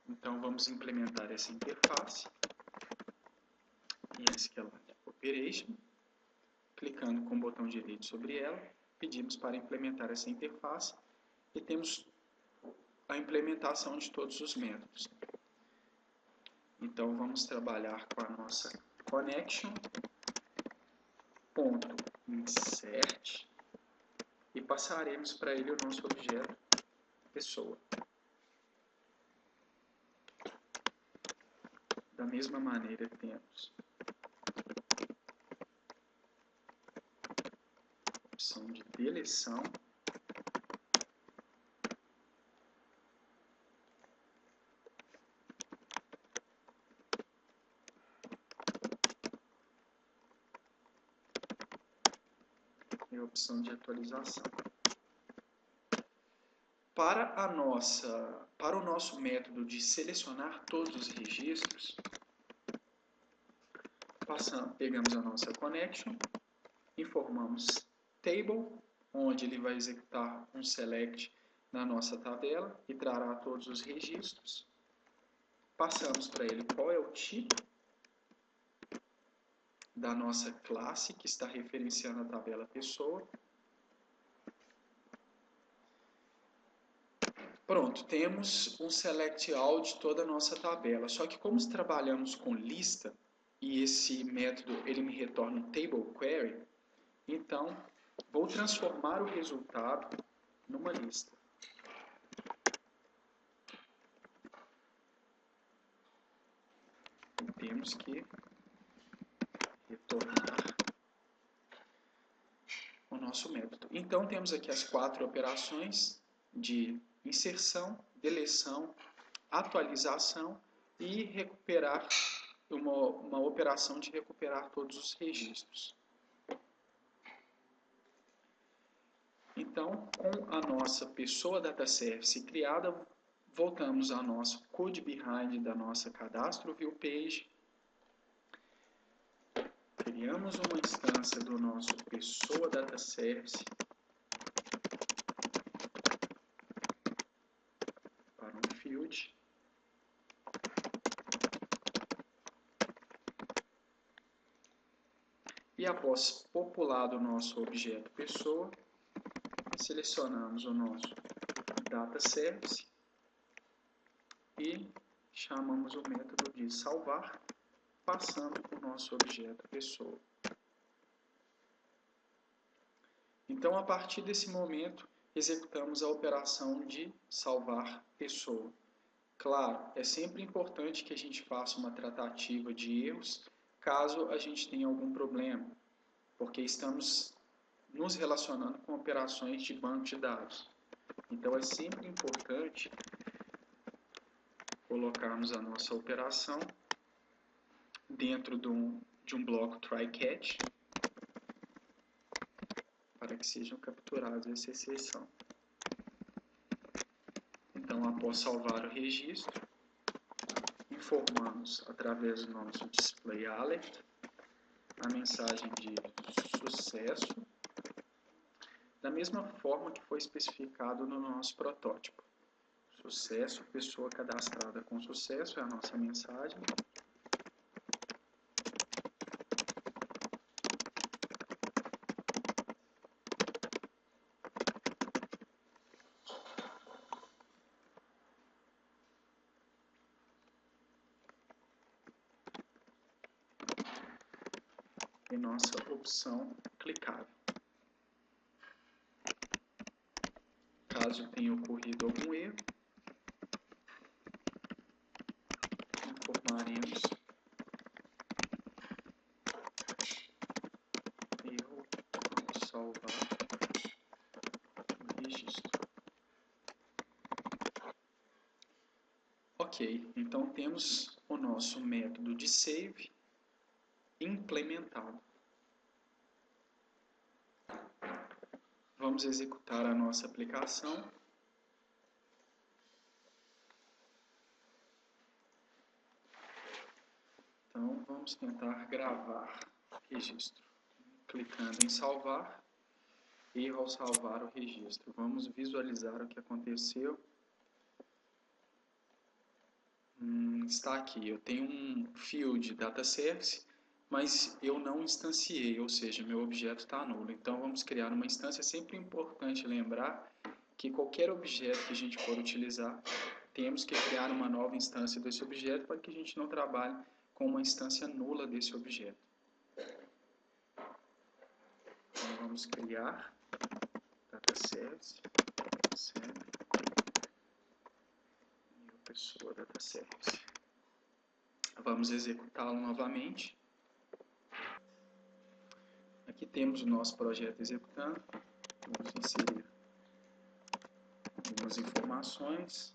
Então, vamos implementar essa interface em SQLite Operation, clicando com o botão direito sobre ela, pedimos para implementar essa interface e temos a implementação de todos os métodos. Então vamos trabalhar com a nossa connection.insert e passaremos para ele o nosso objeto pessoa. Da mesma maneira temos a opção de deleção. E a opção de atualização. Para o nosso método de selecionar todos os registros, pegamos a nossa connection, informamos table, onde ele vai executar um select na nossa tabela e trará todos os registros. Passamos para ele qual é o tipo da nossa classe que está referenciando a tabela pessoa. Pronto, temos um select all de toda a nossa tabela. Só que como trabalhamos com lista e esse método ele me retorna um table query, então vou transformar o resultado numa lista. E temos que retornar o nosso método. Então temos aqui as 4 operações de inserção, deleção, atualização e recuperar uma operação de recuperar todos os registros. Então, com a nossa pessoa data service criada, voltamos ao nosso code behind da nossa cadastro view page. Criamos uma instância do nosso pessoa data service para um field. E após populado o nosso objeto pessoa, selecionamos o nosso data service e chamamos o método de salvar, passando para o nosso objeto pessoa. Então, a partir desse momento, executamos a operação de salvar pessoa. Claro, é sempre importante que a gente faça uma tratativa de erros, caso a gente tenha algum problema, porque estamos nos relacionando com operações de banco de dados. Então, é sempre importante colocarmos a nossa operação dentro de um bloco try-catch, para que sejam capturadas essa exceção. Então, após salvar o registro, informamos através do nosso display alert a mensagem de sucesso, da mesma forma que foi especificado no nosso protótipo. Sucesso, pessoa cadastrada com sucesso é a nossa mensagem. E nossa opção clicável. Caso tenha ocorrido algum erro, informaremos erro ao salvar o registro. Ok, então temos o nosso método de save implementado. Vamos executar a nossa aplicação. Então, vamos tentar gravar registro. Clicando em salvar, erro ao salvar o registro. Vamos visualizar o que aconteceu. Está aqui, eu tenho um field data service, mas eu não instanciei, ou seja, meu objeto está nulo. Então vamos criar uma instância. É sempre importante lembrar que qualquer objeto que a gente for utilizar, temos que criar uma nova instância desse objeto para que a gente não trabalhe com uma instância nula desse objeto. Então vamos criar data service, e pessoa data service. Vamos executá-lo novamente. Aqui temos o nosso projeto executando. Vamos inserir algumas informações.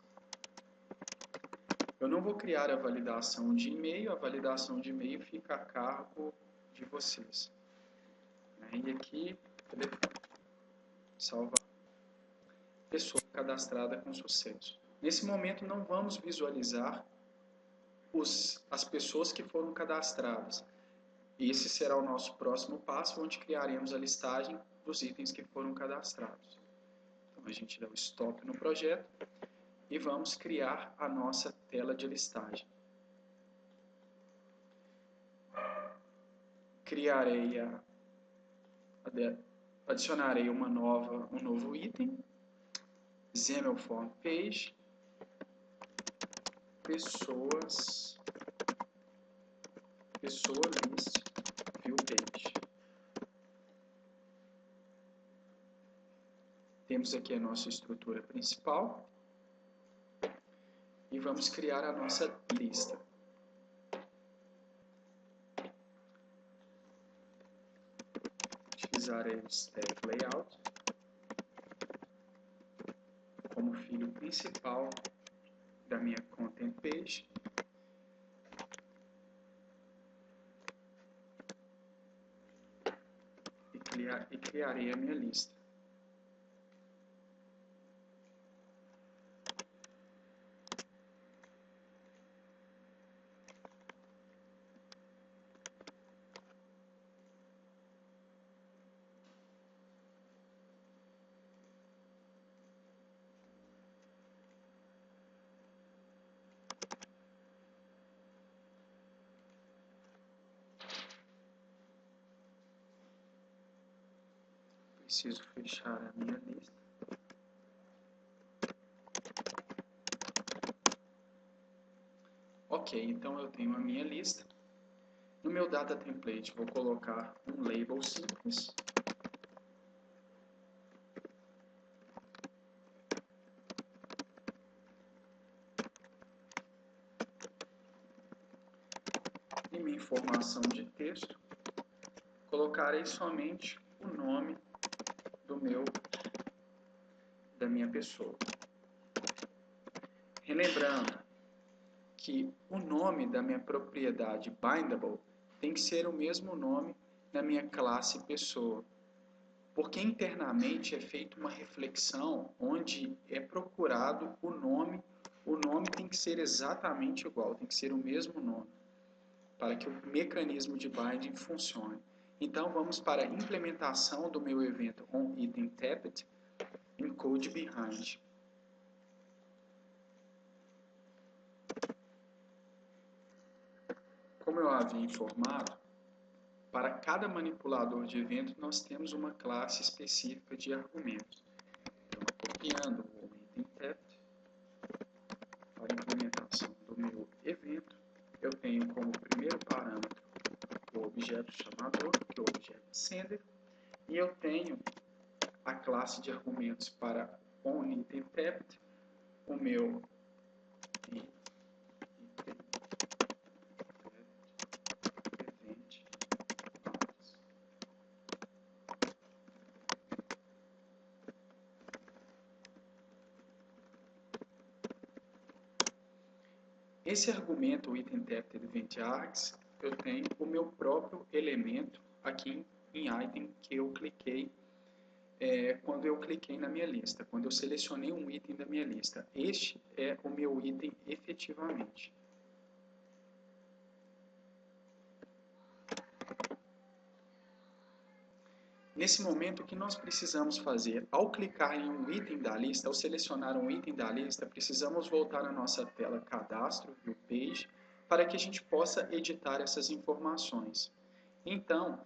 Eu não vou criar a validação de e-mail. A validação de e-mail fica a cargo de vocês. E aqui, salvar. Pessoa cadastrada com sucesso. Nesse momento não vamos visualizar as pessoas que foram cadastradas. Esse será o nosso próximo passo, onde criaremos a listagem dos itens que foram cadastrados. Então a gente dá o stop no projeto e vamos criar a nossa tela de listagem. Adicionarei um novo item, XAML Form Page, pessoa list view page. Temos aqui a nossa estrutura principal e vamos criar a nossa lista. Utilizarei o Stack Layout como filho principal da minha Content Page. E criarei a minha lista. Preciso fechar a minha lista. Ok, então eu tenho a minha lista. No meu data template vou colocar um label simples. E minha informação de texto, colocarei somente o nome da minha pessoa. Relembrando que o nome da minha propriedade bindable tem que ser o mesmo nome da minha classe pessoa, porque internamente é feita uma reflexão onde é procurado o nome tem que ser exatamente igual, tem que ser o mesmo nome, para que o mecanismo de binding funcione. Então vamos para a implementação do meu evento onItemTapped em code behind. Como eu havia informado, para cada manipulador de evento nós temos uma classe específica de argumentos. Então, copiando o onItemTapped para a implementação do meu evento, eu tenho como primeiro parâmetro o objeto chamador, que é o objeto sender, e eu tenho a classe de argumentos para onItemTapped, o meu Esse argumento, o ItemTapped Event Args, eu tenho o meu próprio elemento aqui em item que eu cliquei quando eu cliquei na minha lista, quando eu selecionei um item da minha lista. Este é o meu item efetivamente. Nesse momento, o que nós precisamos fazer? Ao clicar em um item da lista, ao selecionar um item da lista, precisamos voltar à nossa tela Cadastro, View Page, para que a gente possa editar essas informações. Então,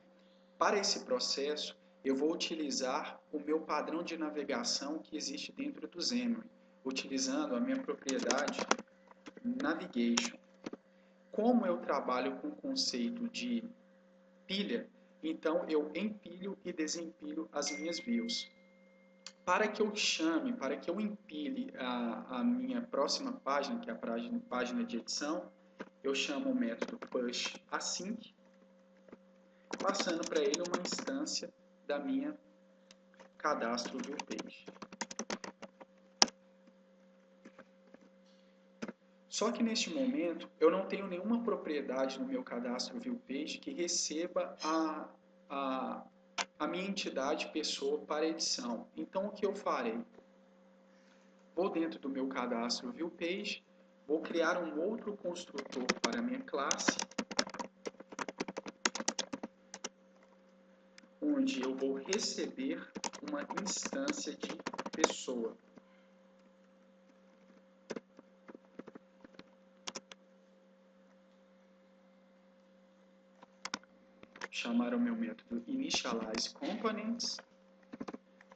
para esse processo, eu vou utilizar o meu padrão de navegação que existe dentro do Xamarin, utilizando a minha propriedade Navigation. Como eu trabalho com o conceito de pilha, então eu empilho e desempilho as minhas views. Para que eu chame, para que eu empilhe a minha próxima página, que é a página de edição, eu chamo o método pushAsync, passando para ele uma instância da minha cadastro viewPage. Só que neste momento eu não tenho nenhuma propriedade no meu cadastro viewPage que receba a minha entidade pessoa para edição. Então o que eu farei? Vou dentro do meu cadastro viewPage, vou criar um outro construtor para a minha classe, onde eu vou receber uma instância de pessoa. Chamar o meu método initializeComponents.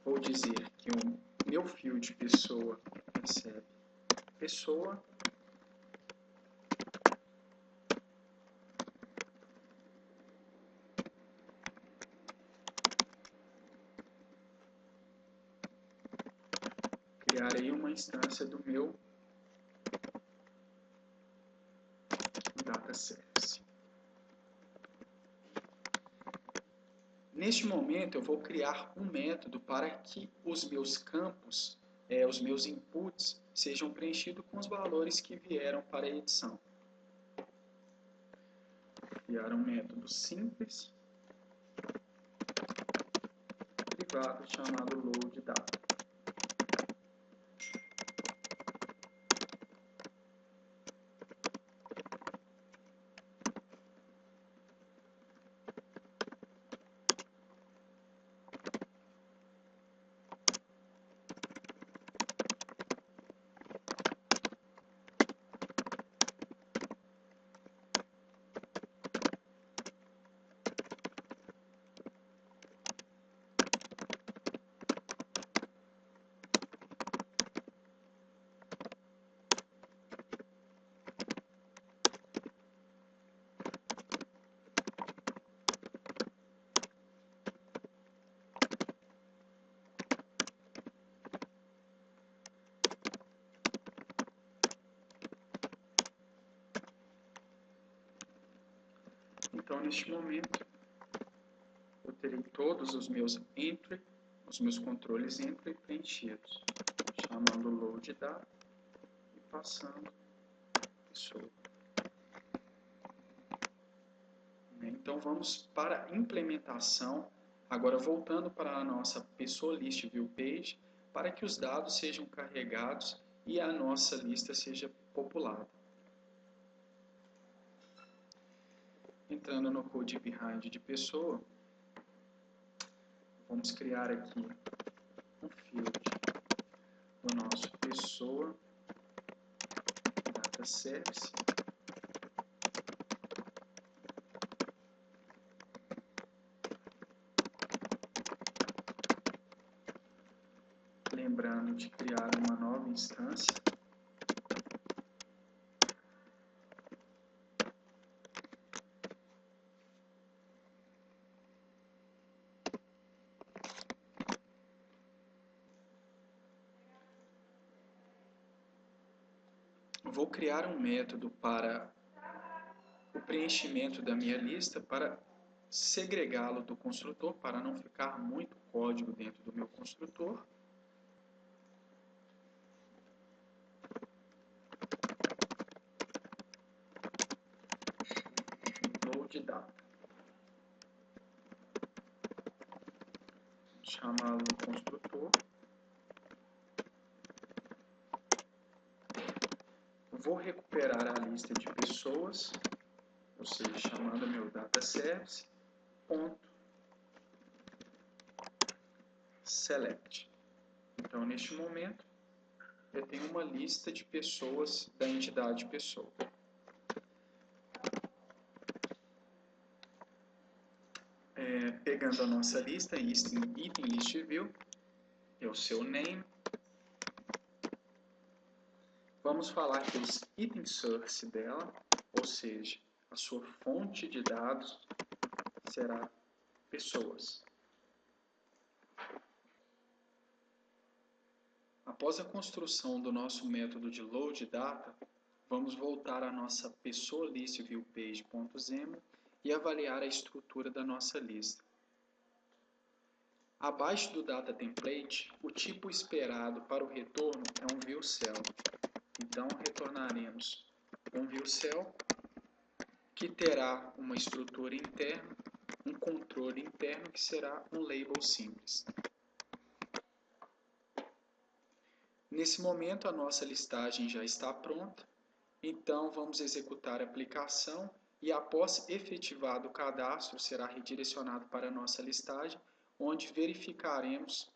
Vou dizer que o meu field pessoa recebe pessoa. Criarei uma instância do meu data service. Neste momento, eu vou criar um método para que os meus campos, os meus inputs, sejam preenchidos com os valores que vieram para a edição. Vou criar um método simples, privado, chamado loadData. Então, neste momento, eu terei todos os meus entry, os meus controles entry preenchidos, chamando loadData e passando pessoa. Então, vamos para a implementação, agora voltando para a nossa PessoaList viewPage, para que os dados sejam carregados e a nossa lista seja populada. Entrando no code behind de pessoa, vamos criar aqui um field do nosso pessoa data service. Lembrando de criar uma nova instância. Vou criar um método para o preenchimento da minha lista para segregá-lo do construtor, para não ficar muito código dentro do meu construtor. loadData. Chamá-lo no construtor. Vou recuperar a lista de pessoas, ou seja, chamando meu data service, ponto select. Então, neste momento, eu tenho uma lista de pessoas da entidade pessoa. pegando a nossa lista, item list view, é o seu name. Vamos falar que os item source dela, ou seja, a sua fonte de dados, será pessoas. Após a construção do nosso método de load data, vamos voltar à nossa pessoa list view page.xaml e avaliar a estrutura da nossa lista. Abaixo do data template, o tipo esperado para o retorno é um view cell. Então retornaremos um view cell que terá uma estrutura interna, um controle interno que será um label simples. Nesse momento a nossa listagem já está pronta, então vamos executar a aplicação e após efetivado o cadastro será redirecionado para a nossa listagem, onde verificaremos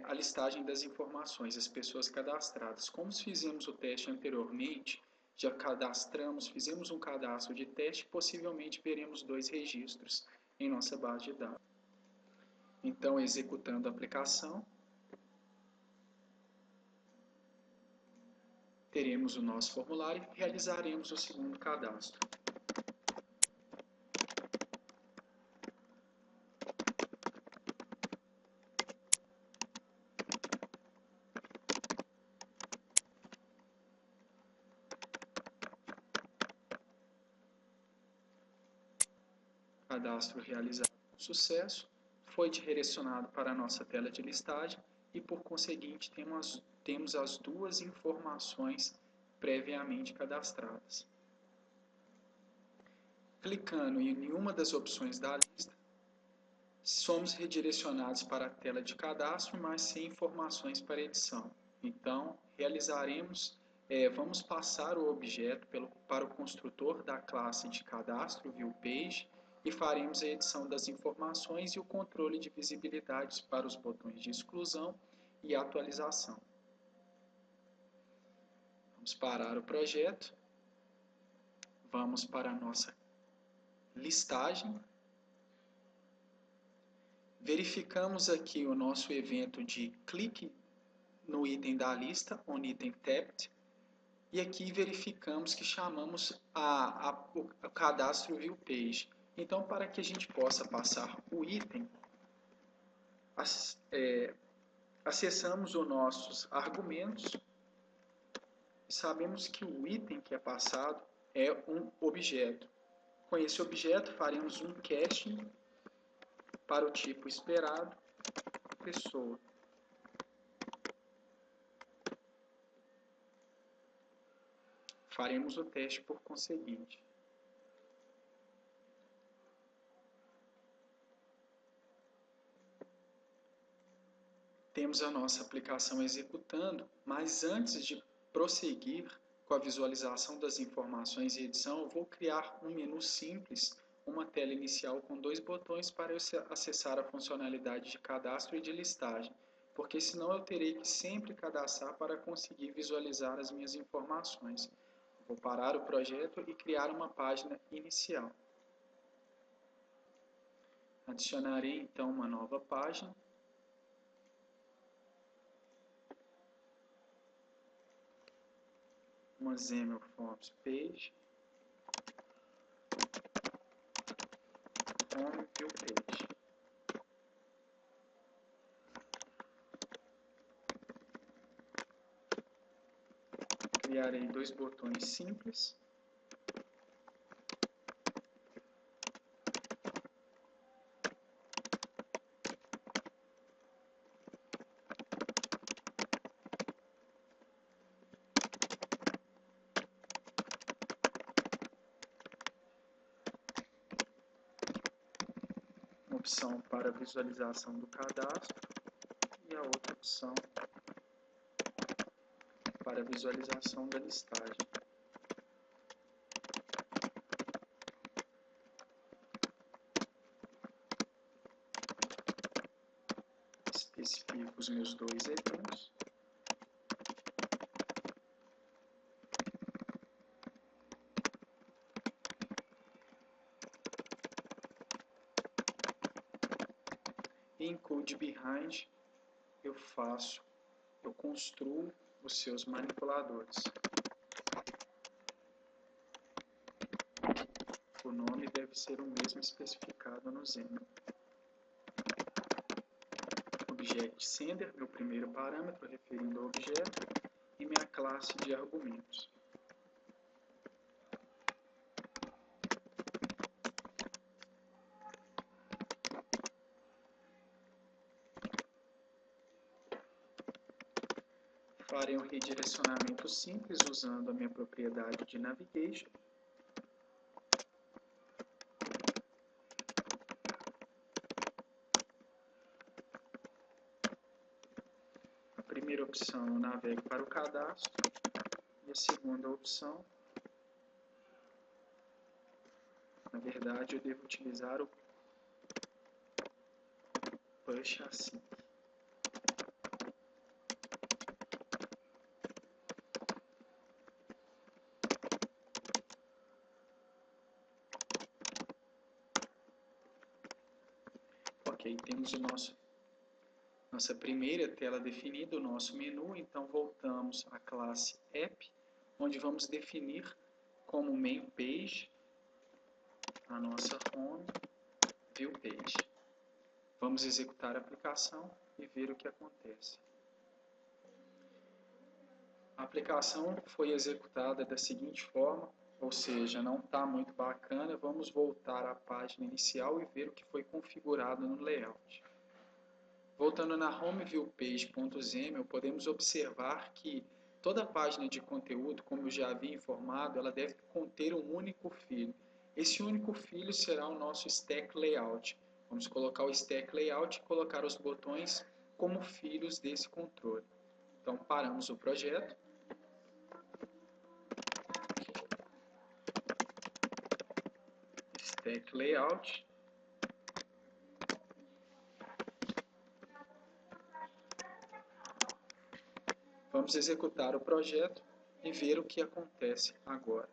a listagem das informações, as pessoas cadastradas. Como fizemos o teste anteriormente, já cadastramos, fizemos um cadastro de teste, possivelmente veremos 2 registros em nossa base de dados. Então, executando a aplicação, teremos o nosso formulário e realizaremos o segundo cadastro. Cadastro realizado com sucesso, foi redirecionado para a nossa tela de listagem e, por conseguinte, temos as 2 informações previamente cadastradas. Clicando em uma das opções da lista, somos redirecionados para a tela de cadastro, mas sem informações para edição. Então, vamos passar o objeto para o construtor da classe de cadastro viewPage e faremos a edição das informações e o controle de visibilidade para os botões de exclusão e atualização. Vamos parar o projeto, vamos para a nossa listagem, verificamos aqui o nosso evento de clique no item da lista, on item tapped, e aqui verificamos que chamamos o cadastro viewPage. Então, para que a gente possa passar o item, acessamos os nossos argumentos e sabemos que o item que é passado é um objeto. Com esse objeto, faremos um caching para o tipo esperado, pessoa. Faremos o teste por conseguinte. Temos a nossa aplicação executando, mas antes de prosseguir com a visualização das informações e edição, eu vou criar um menu simples, uma tela inicial com 2 botões para eu acessar a funcionalidade de cadastro e de listagem, porque senão eu terei que sempre cadastrar para conseguir visualizar as minhas informações. Vou parar o projeto e criar uma página inicial. Adicionarei então uma nova página. Uma XAML Forms Page, Home View Page. Criarei 2 botões simples. Uma opção para visualização do cadastro e a outra opção para visualização da listagem. Especifico os meus 2 eventos. E em Code Behind eu construo os seus manipuladores. O nome deve ser o mesmo especificado no Xamarin. Object Sender, meu primeiro parâmetro referindo ao objeto, e minha classe de argumentos. Farei um redirecionamento simples usando a minha propriedade de navigation. A primeira opção eu navego para o cadastro e a segunda opção, na verdade, eu devo utilizar o push assim. Ok, temos nossa primeira tela definida, o nosso menu, então voltamos à classe App, onde vamos definir como main page a nossa home view page. Vamos executar a aplicação e ver o que acontece. A aplicação foi executada da seguinte forma, ou seja, não está muito bacana, vamos voltar à página inicial e ver o que foi configurado no layout. Voltando na homeviewpage.xaml, podemos observar que toda a página de conteúdo, como eu já havia informado, ela deve conter um único filho. Esse único filho será o nosso stack layout. Vamos colocar o stack layout e colocar os botões como filhos desse controle. Então, paramos o projeto. Stack layout. Vamos executar o projeto e ver o que acontece agora.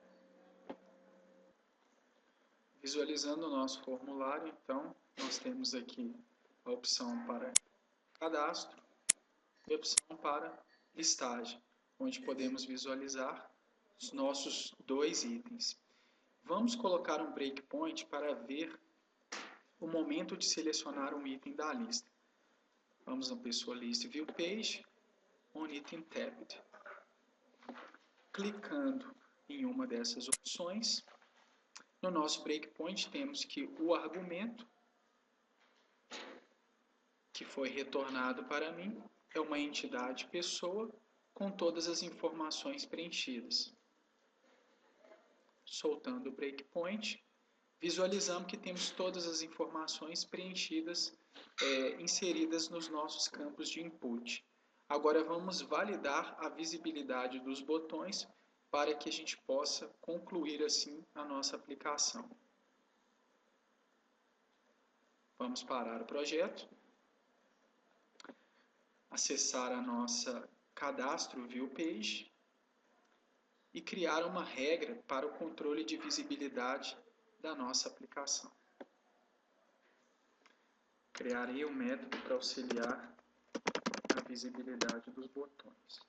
Visualizando o nosso formulário, então, nós temos aqui a opção para cadastro e a opção para listagem, onde podemos visualizar os nossos dois itens. Vamos colocar um breakpoint para ver o momento de selecionar um item da lista. Vamos na pessoa List View Page, on Item Tabbed. Clicando em uma dessas opções, no nosso breakpoint temos que o argumento que foi retornado para mim é uma entidade pessoa com todas as informações preenchidas. Soltando o breakpoint, visualizamos que temos todas as informações preenchidas, inseridas nos nossos campos de input. Agora vamos validar a visibilidade dos botões para que a gente possa concluir assim a nossa aplicação. Vamos parar o projeto, acessar a nossa cadastro view page e criar uma regra para o controle de visibilidade da nossa aplicação. Criarei um método para auxiliar a visibilidade dos botões.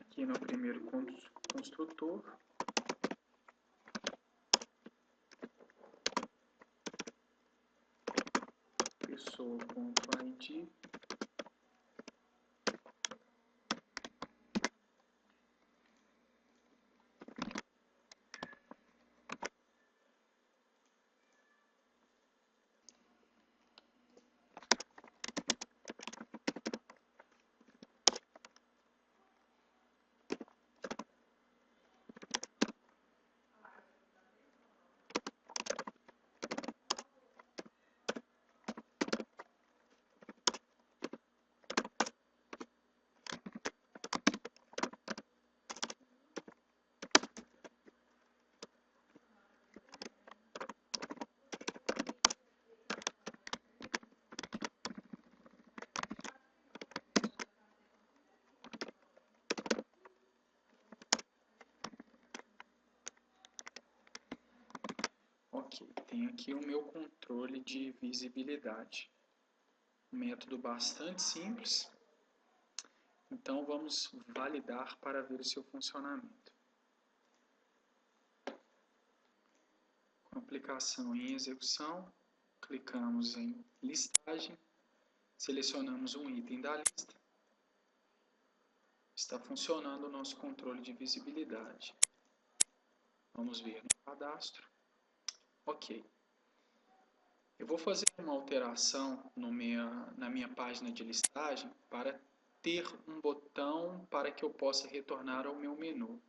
Aqui no primeiro construtor, pessoa.id, tenho aqui o meu controle de visibilidade. Um método bastante simples. Então, vamos validar para ver o seu funcionamento. Com aplicação em execução, clicamos em listagem, selecionamos um item da lista. Está funcionando o nosso controle de visibilidade. Vamos ver no cadastro. Ok. Eu vou fazer uma alteração na minha página de listagem para ter um botão para que eu possa retornar ao meu menu,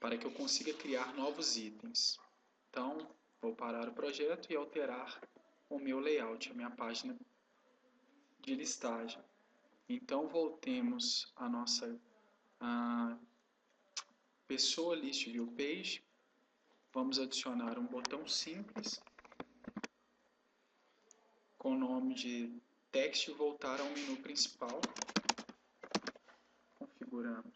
para que eu consiga criar novos itens. Então, vou parar o projeto e alterar o meu layout, a minha página de listagem. Então, voltemos à nossa pessoa List View Page. Vamos adicionar um botão simples com o nome de Text e voltar ao menu principal. Configuramos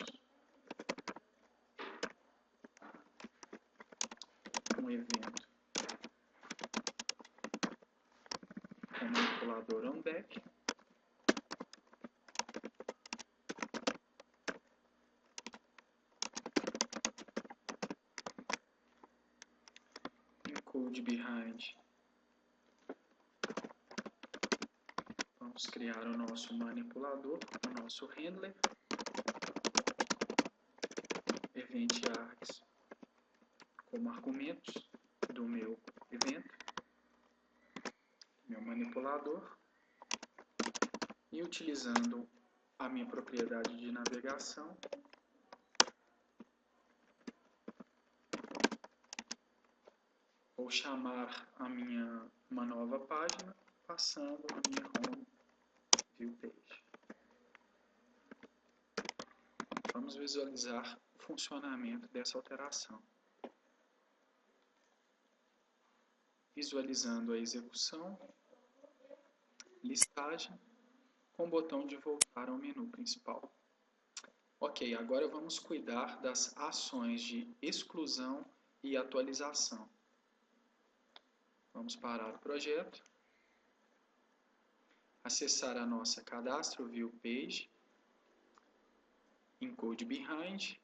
um evento com manipulador onBack. Encode behind. Vamos criar o nosso manipulador, o nosso handler. Event args como argumentos do meu evento, meu manipulador, e utilizando a minha propriedade de navegação, vou chamar uma nova página passando a minha home view page. Vamos visualizar o funcionamento dessa alteração. Visualizando a execução, listagem, com o botão de voltar ao menu principal. Ok, agora vamos cuidar das ações de exclusão e atualização. Vamos parar o projeto, acessar a nossa Cadastro View Page, Encode Behind.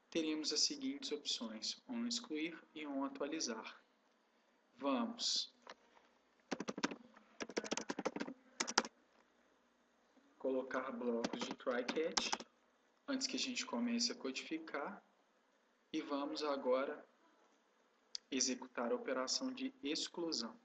Teremos as seguintes opções: On Excluir e On Atualizar. Vamos colocar blocos de try-catch antes que a gente comece a codificar e vamos agora executar a operação de exclusão.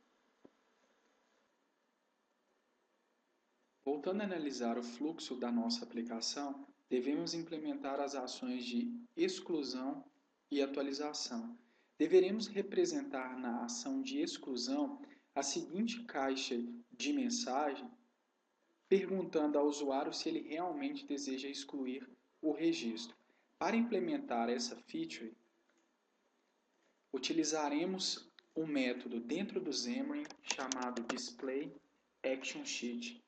Voltando a analisar o fluxo da nossa aplicação, devemos implementar as ações de exclusão e atualização. Deveremos representar na ação de exclusão a seguinte caixa de mensagem, perguntando ao usuário se ele realmente deseja excluir o registro. Para implementar essa feature, utilizaremos um método dentro do Xamarin chamado displayActionSheet.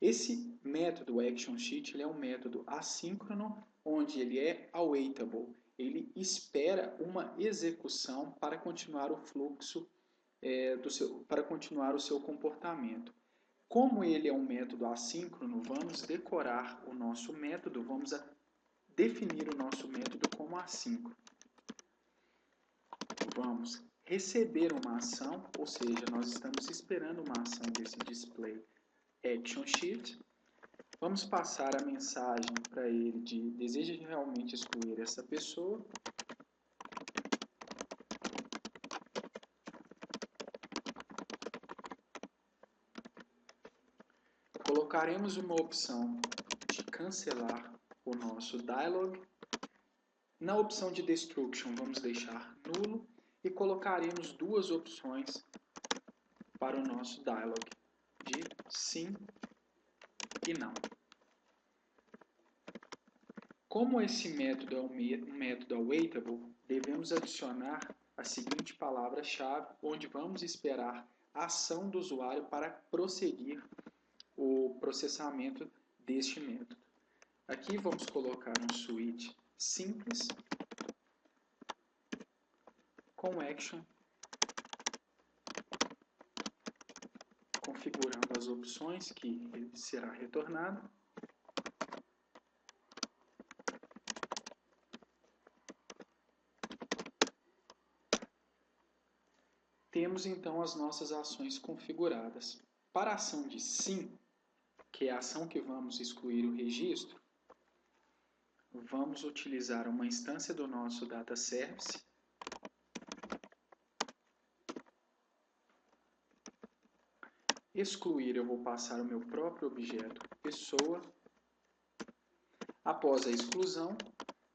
Esse método ActionSheet é um método assíncrono, onde ele é awaitable. Ele espera uma execução para continuar o fluxo, para continuar o seu comportamento. Como ele é um método assíncrono, vamos decorar o nosso método, vamos definir o nosso método como assíncrono. Vamos receber uma ação, ou seja, nós estamos esperando uma ação desse display ActionSheet. Vamos passar a mensagem para ele de deseja realmente excluir essa pessoa. Colocaremos uma opção de cancelar o nosso dialog. Na opção de destruction vamos deixar nulo e colocaremos duas opções para o nosso dialog, de sim e não. Como esse método é um método awaitable, devemos adicionar a seguinte palavra-chave, onde vamos esperar a ação do usuário para prosseguir o processamento deste método. Aqui vamos colocar um switch simples com action configurando as opções que ele será retornado. Temos então as nossas ações configuradas. Para a ação de sim, que é a ação que vamos excluir o registro, vamos utilizar uma instância do nosso data service. Excluir, eu vou passar o meu próprio objeto pessoa. Após a exclusão,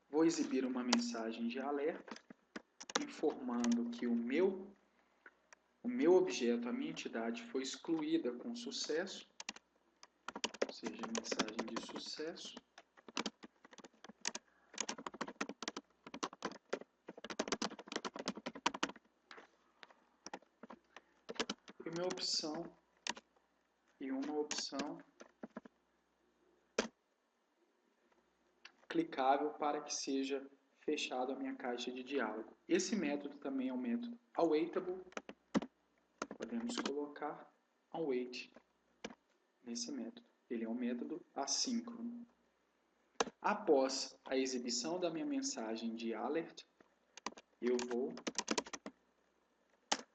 vou exibir uma mensagem de alerta, informando que o meu objeto, a minha entidade, foi excluída com sucesso, ou seja, mensagem de sucesso. E uma opção clicável para que seja fechado a minha caixa de diálogo. Esse método também é um método awaitable. Podemos colocar await nesse método. Ele é um método assíncrono. Após a exibição da minha mensagem de alert, eu vou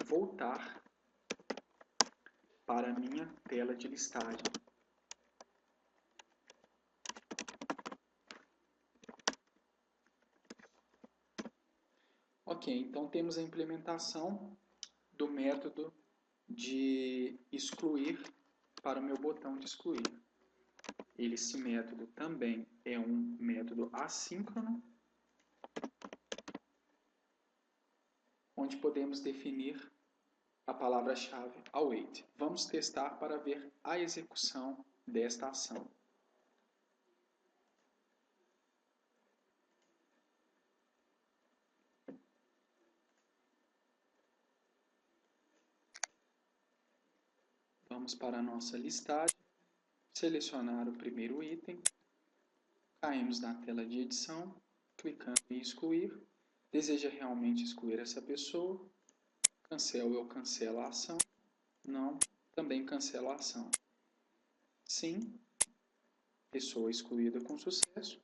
voltar para a minha tela de listagem. Ok, então temos a implementação do método de excluir para o meu botão de excluir. Esse método também é um método assíncrono, onde podemos definir a palavra-chave await. Vamos testar para ver a execução desta ação. Vamos para a nossa listagem, selecionar o primeiro item, caímos na tela de edição, clicando em excluir. Deseja realmente excluir essa pessoa? Cancelo, eu cancelo a ação. Não, também cancelo a ação. Sim, pessoa excluída com sucesso.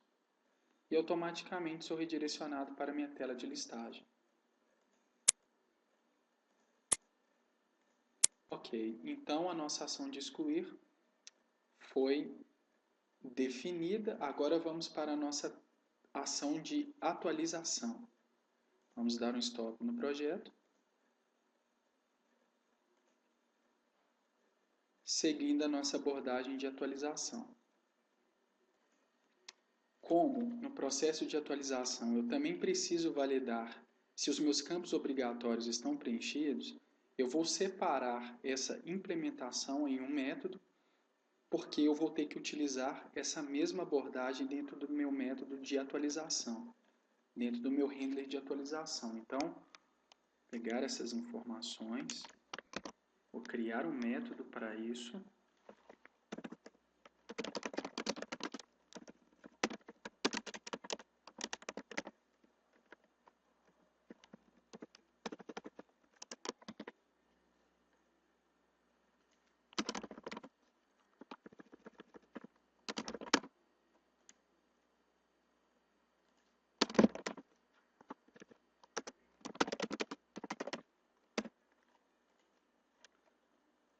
E automaticamente sou redirecionado para a minha tela de listagem. Ok, então a nossa ação de excluir foi definida. Agora vamos para a nossa ação de atualização. Vamos dar um stop no projeto. Seguindo a nossa abordagem de atualização. Como no processo de atualização eu também preciso validar se os meus campos obrigatórios estão preenchidos, eu vou separar essa implementação em um método, porque eu vou ter que utilizar essa mesma abordagem dentro do meu método de atualização, dentro do meu handler de atualização. Então, pegar essas informações, vou criar um método para isso.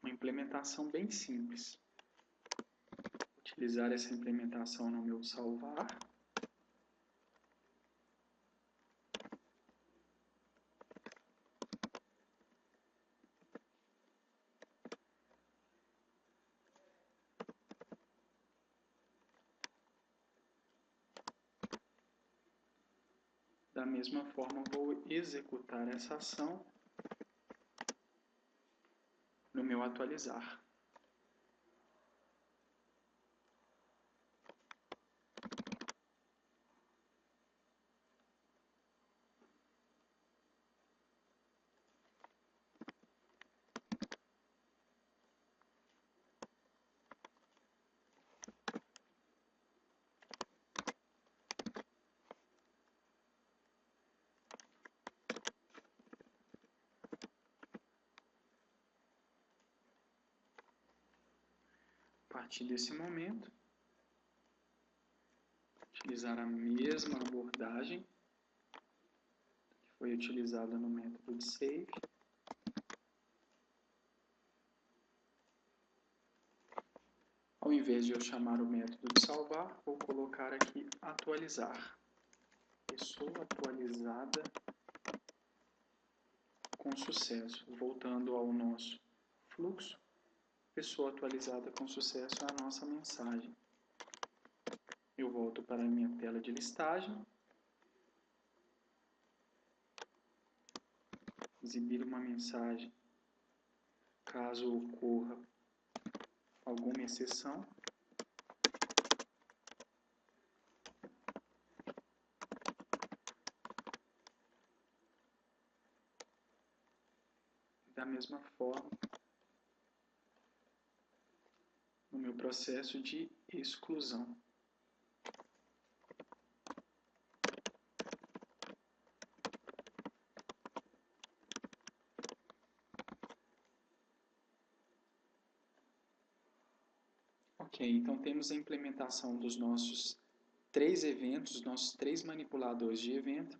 Implementação bem simples. Utilizar essa implementação no meu salvar. Da mesma forma, vou executar essa ação no meu atualizar. A partir desse momento, utilizar a mesma abordagem que foi utilizada no método de save. Ao invés de eu chamar o método de salvar, vou colocar aqui atualizar. Pessoa atualizada com sucesso. Voltando ao nosso fluxo, pessoa atualizada com sucesso é a nossa mensagem. Eu volto para a minha tela de listagem. Exibir uma mensagem caso ocorra alguma exceção. Da mesma forma, no meu processo de exclusão. Ok, então temos a implementação dos nossos 3 eventos, nossos 3 manipuladores de evento,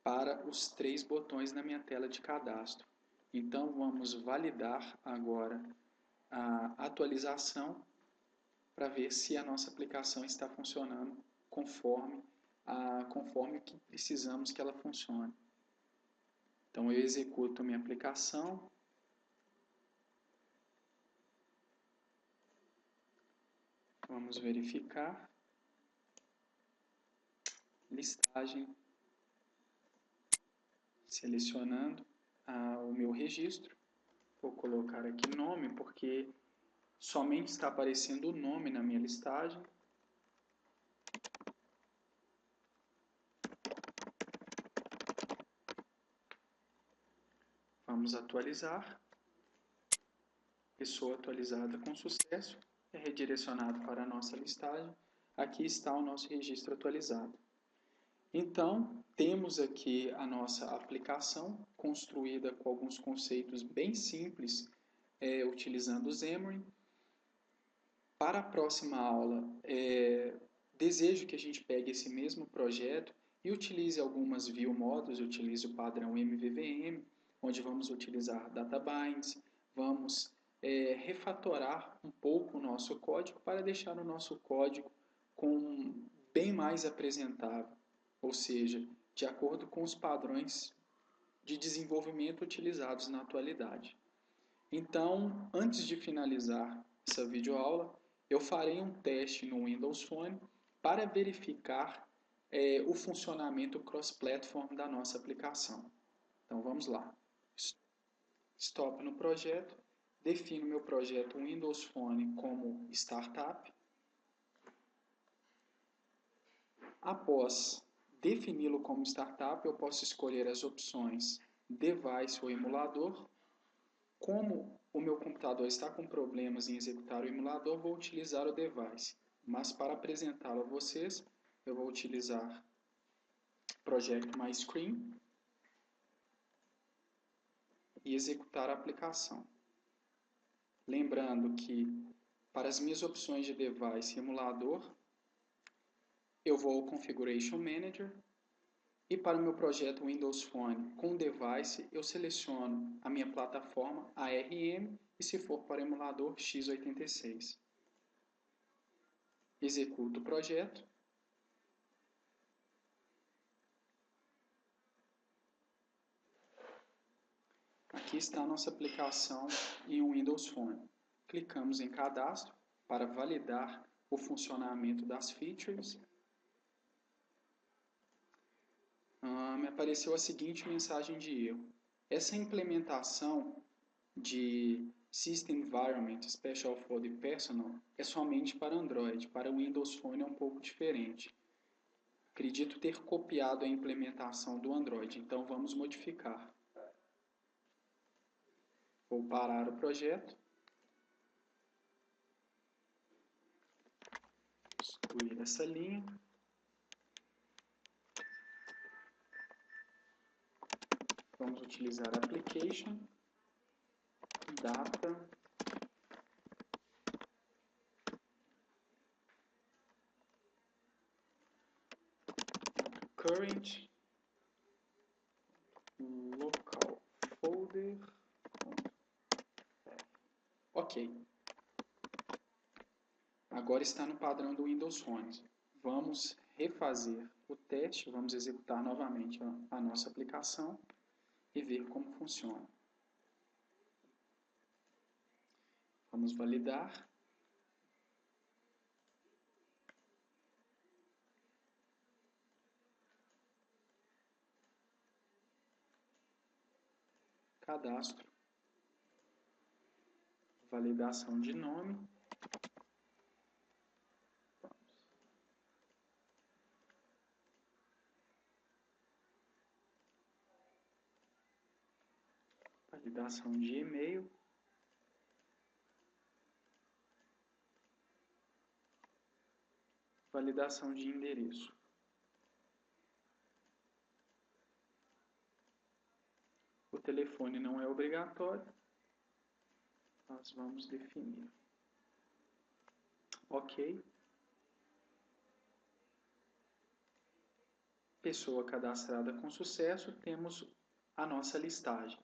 para os 3 botões na minha tela de cadastro. Então vamos validar agora a atualização para ver se a nossa aplicação está funcionando conforme o que precisamos que ela funcione. Então eu executo a minha aplicação. Vamos verificar. Listagem. Selecionando o meu registro. Vou colocar aqui nome, porque somente está aparecendo o nome na minha listagem. Vamos atualizar. Pessoa atualizada com sucesso. É redirecionado para a nossa listagem. Aqui está o nosso registro atualizado. Então, temos aqui a nossa aplicação construída com alguns conceitos bem simples, utilizando o Xamarin. Para a próxima aula, desejo que a gente pegue esse mesmo projeto e utilize algumas view models, utilize o padrão MVVM, onde vamos utilizar databinds, vamos refatorar um pouco o nosso código para deixar o nosso código bem mais apresentável, ou seja, de acordo com os padrões de desenvolvimento utilizados na atualidade. Então, antes de finalizar essa videoaula, eu farei um teste no Windows Phone para verificar o funcionamento cross-platform da nossa aplicação. Então, vamos lá. Stop no projeto, defino meu projeto Windows Phone como startup. Após defini-lo como startup, eu posso escolher as opções device ou emulador. Como o meu computador está com problemas em executar o emulador, vou utilizar o device. Mas para apresentá-lo a vocês, eu vou utilizar Project My Screen e executar a aplicação. Lembrando que para as minhas opções de device e emulador, eu vou ao Configuration Manager e para o meu projeto Windows Phone com device, eu seleciono a minha plataforma ARM e, se for para emulador, x86. Executo o projeto. Aqui está a nossa aplicação em um Windows Phone. Clicamos em cadastro para validar o funcionamento das features. Me apareceu a seguinte mensagem de erro. Essa implementação de System Environment Special for the Personal é somente para Android. Para o Windows Phone é um pouco diferente. Acredito ter copiado a implementação do Android, então vamos modificar. Vou parar o projeto. Excluir essa linha. Vamos utilizar Application, Data, current local folder. Ok. Agora está no padrão do Windows Phone. Vamos refazer o teste, vamos executar novamente a nossa aplicação e ver como funciona. Vamos validar. Cadastro. Validação de nome. Validação de e-mail. Validação de endereço. O telefone não é obrigatório. Nós vamos definir. Ok. Pessoa cadastrada com sucesso, temos a nossa listagem.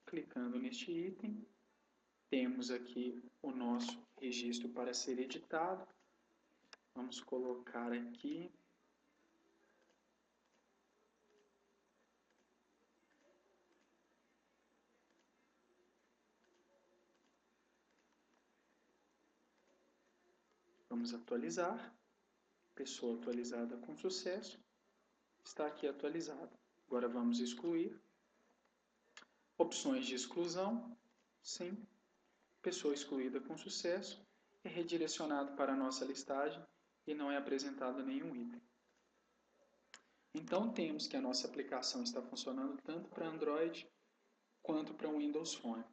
Clicando neste item, temos aqui o nosso registro para ser editado. Vamos colocar aqui. Vamos atualizar. Pessoa atualizada com sucesso. Está aqui atualizado. Agora vamos excluir. Opções de exclusão. Sim. Pessoa excluída com sucesso. É redirecionado para a nossa listagem e não é apresentado nenhum item. Então temos que a nossa aplicação está funcionando tanto para Android quanto para o Windows Phone.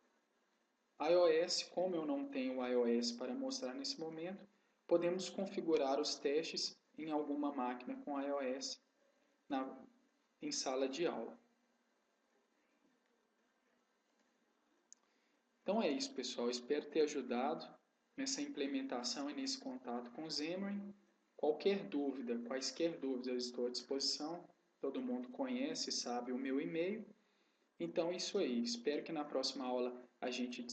iOS, como eu não tenho iOS para mostrar nesse momento, podemos configurar os testes em alguma máquina com iOS em sala de aula. Então é isso, pessoal. Espero ter ajudado nessa implementação e nesse contato com o Xamarin. Qualquer dúvida, quaisquer dúvidas, eu estou à disposição. Todo mundo conhece, sabe o meu e-mail. Então é isso aí. Espero que na próxima aula a gente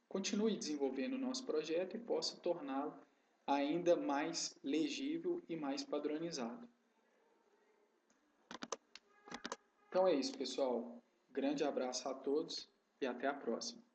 continue desenvolvendo o nosso projeto e possa torná-lo ainda mais legível e mais padronizado. Então é isso, pessoal. Grande abraço a todos e até a próxima.